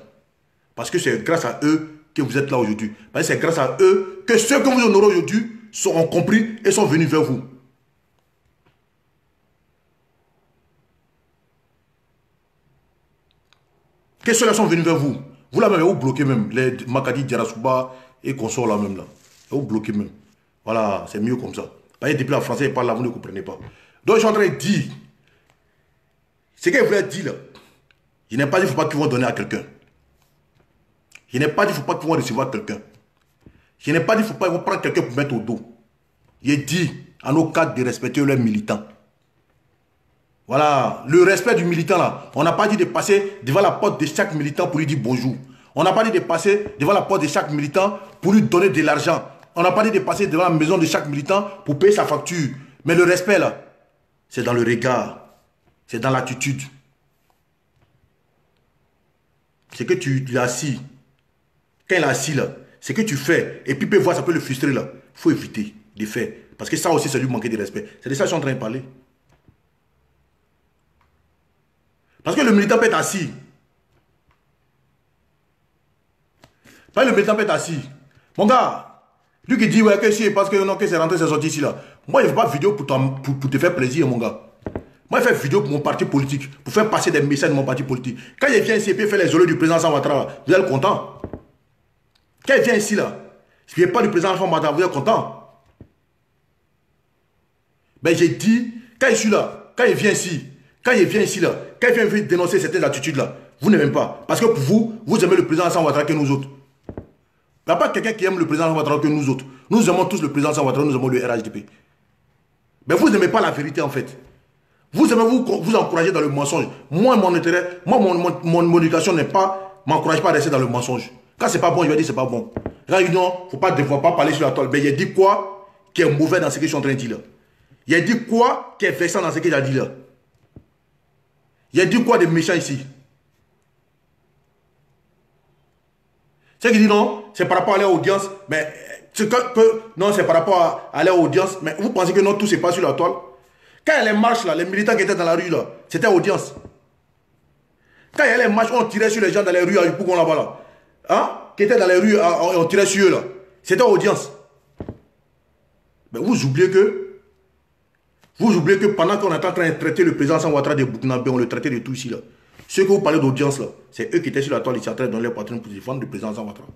Parce que c'est grâce à eux que vous êtes là aujourd'hui. Parce que c'est grâce à eux que ceux que vous honorez aujourd'hui ont compris et sont venus vers vous. Que ceux-là sont venus vers vous. Vous là même, vous bloquez même. Les Makadi, Djarasouba et consorts là même là. Vous bloquez même. Voilà, c'est mieux comme ça. Parce que depuis la français, ils parlent là, vous ne comprenez pas. Donc je suis en train de dire, ce qu'il voulait dire là, je n'ai pas dit qu'il ne faut pas qu'ils vont donner à quelqu'un. Je n'ai pas dit qu'il ne faut pas qu'ils vont recevoir quelqu'un. Je n'ai pas dit qu'il ne faut pas qu'ils vont prendre quelqu'un pour mettre au dos. J'ai dit à nos cadres de respecter leurs militants. Voilà, le respect du militant là. On n'a pas dit de passer devant la porte de chaque militant pour lui dire bonjour. On n'a pas dit de passer devant la porte de chaque militant pour lui donner de l'argent. On n'a pas dit de passer devant la maison de chaque militant pour payer sa facture. Mais le respect là, c'est dans le regard. C'est dans l'attitude. C'est que tu l'as assis. Quand il est assis là, c'est que tu fais. Et puis peut voir, ça peut le frustrer là. Il faut éviter de faire. Parce que ça aussi, c'est lui manquer de respect. C'est de ça que je suis en train de parler. Parce que le militant peut être assis. Parce que le militant peut être assis. Mon gars, lui qui dit ouais, que si, parce que non, que c'est rentré, c'est sorti ici là. Moi, je ne fais pas de vidéo pour te faire plaisir, mon gars. Moi, je fais vidéo pour mon parti politique, pour faire passer des messages de mon parti politique. Quand il vient ici et puis fait les olés du président Alassane Ouattara, vous êtes content. Quand il vient ici là, si il n'est pas du président Alassane Ouattara, vous êtes content. Ben j'ai dit, quand je suis là, quand il vient ici, quand il vient dénoncer certaines attitudes là, vous n'aimez pas. Parce que pour vous, vous aimez le président Alassane Ouattara que nous autres. Il n'y a pas quelqu'un qui aime le président Alassane Ouattara que nous autres. Nous aimons tous le président Alassane Ouattara, nous aimons le RHDP. Mais vous n'aimez pas la vérité en fait. Vous aimez vous encourager dans le mensonge. Moi, mon intérêt, mon éducation n'est pas, m'encourage pas à rester dans le mensonge. Quand c'est pas bon, je vais dire c'est pas bon. Quand il dit non, faut pas parler sur la toile. Mais il a dit quoi qui est mauvais dans ce que je suis en train de dire là. Il a dit quoi qui est vexant dans ce qu'il a dit là. Il a dit quoi de méchant ici. C'est qui dit non, c'est par rapport à l'audience, mais non, c'est par rapport à l'audience, mais vous pensez que non, tout se passe sur la toile. Quand il y a les marches là, les militants qui étaient dans la rue là, c'était audience. Quand il y a les marches, on tirait sur les gens dans les rues à Yopougon là-bas là. Hein? Qui étaient dans les rues, on tirait sur eux là. C'était audience. Mais vous oubliez que pendant qu'on est en train de traiter le président Alassane Ouattara de Burkinabé, on le traitait de tout ici là. Ceux que vous parlez d'audience là, c'est eux qui étaient sur la toile ici en train de donner leur patron pour défendre le président Alassane Ouattara.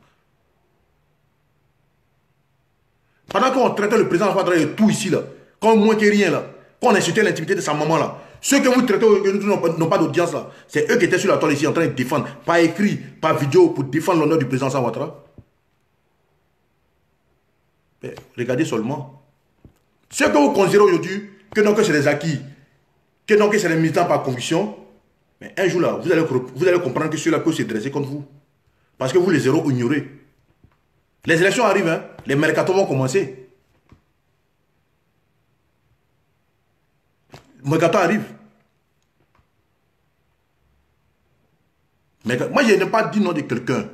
Pendant qu'on traitait le président Alassane Ouattara de tout ici là, comme moins que rien là, qu'on insultait l'intimité de sa maman là, ceux que vous traitez n'ont pas d'audience là, c'est eux qui étaient sur la toile ici en train de défendre, par écrit, par vidéo, pour défendre l'honneur du président Alassane Ouattara. Regardez seulement. Ceux que vous considérez aujourd'hui que non, que c'est des acquis, que non, que c'est des militants par conviction, mais un jour là, vous allez comprendre que ceux-là peuvent se dresser contre vous. Parce que vous les aurez ignorés. Les élections arrivent, hein, les mercatos vont commencer. Mercato arrive. Moi, je n'ai pas dit non de quelqu'un.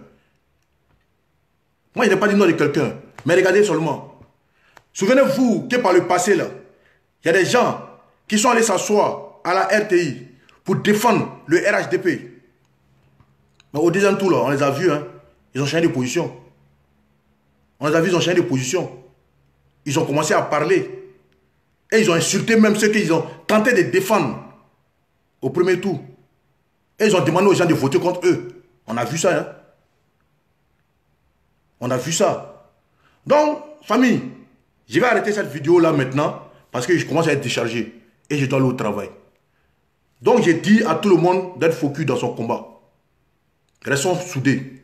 Moi, je n'ai pas dit non de quelqu'un. Mais regardez seulement. Souvenez-vous que par le passé, là, il y a des gens qui sont allés s'asseoir à la RTI pour défendre le RHDP. Mais au deuxième tour, là, on les a vus. Hein, ils ont changé de position. On les a vus, ils ont changé de position. Ils ont commencé à parler. Et ils ont insulté même ceux qu'ils ont tenté de défendre au premier tour. Et ils ont demandé aux gens de voter contre eux. On a vu ça. Hein? On a vu ça. Donc, famille, je vais arrêter cette vidéo-là maintenant parce que je commence à être déchargé et je dois aller au travail. Donc, j'ai dit à tout le monde d'être focus dans son combat. Restons soudés.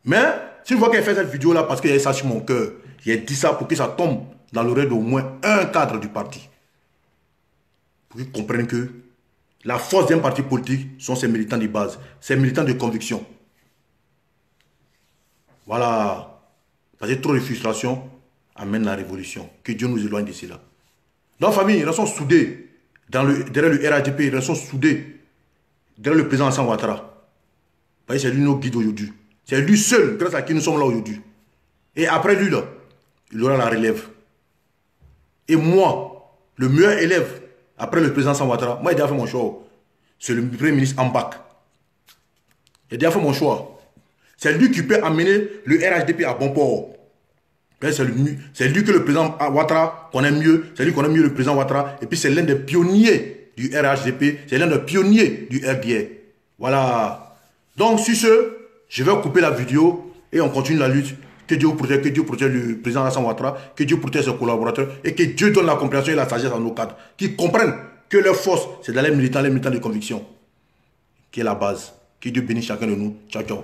Mais, si je vois qu'elle fait cette vidéo-là parce qu'il y a ça sur mon cœur, j'ai dit ça pour que ça tombe dans l'oreille d'au moins un cadre du parti. Pour qu'ils comprennent que la force d'un parti politique sont ses militants de base, ses militants de conviction. Voilà. Parce que trop de frustration amène la révolution. Que Dieu nous éloigne de cela. Donc, famille, restons soudés derrière le RHDP, restons soudés derrière le président Alassane Ouattara. Parce que c'est lui notre guide aujourd'hui. C'est lui seul, grâce à qui nous sommes là aujourd'hui. Et après lui, là, il aura la relève. Et moi, le meilleur élève, après le président Alassane Ouattara, moi, j'ai déjà fait mon choix. C'est le premier ministre Ambak. J'ai déjà fait mon choix. C'est lui qui peut amener le RHDP à bon port. C'est lui que le président Ouattara connaît mieux. C'est lui qui connaît mieux le président Ouattara. Et puis c'est l'un des pionniers du RHDP. C'est l'un des pionniers du RDA. Voilà. Donc sur ce, je vais couper la vidéo et on continue la lutte. Que Dieu protège le président Alassane Ouattara. Que Dieu protège ses collaborateurs. Et que Dieu donne la compréhension et la sagesse à nos cadres. Qui comprennent que leur force, c'est dans les militants de conviction. Qui est la base. Que Dieu bénisse chacun de nous. Ciao, ciao.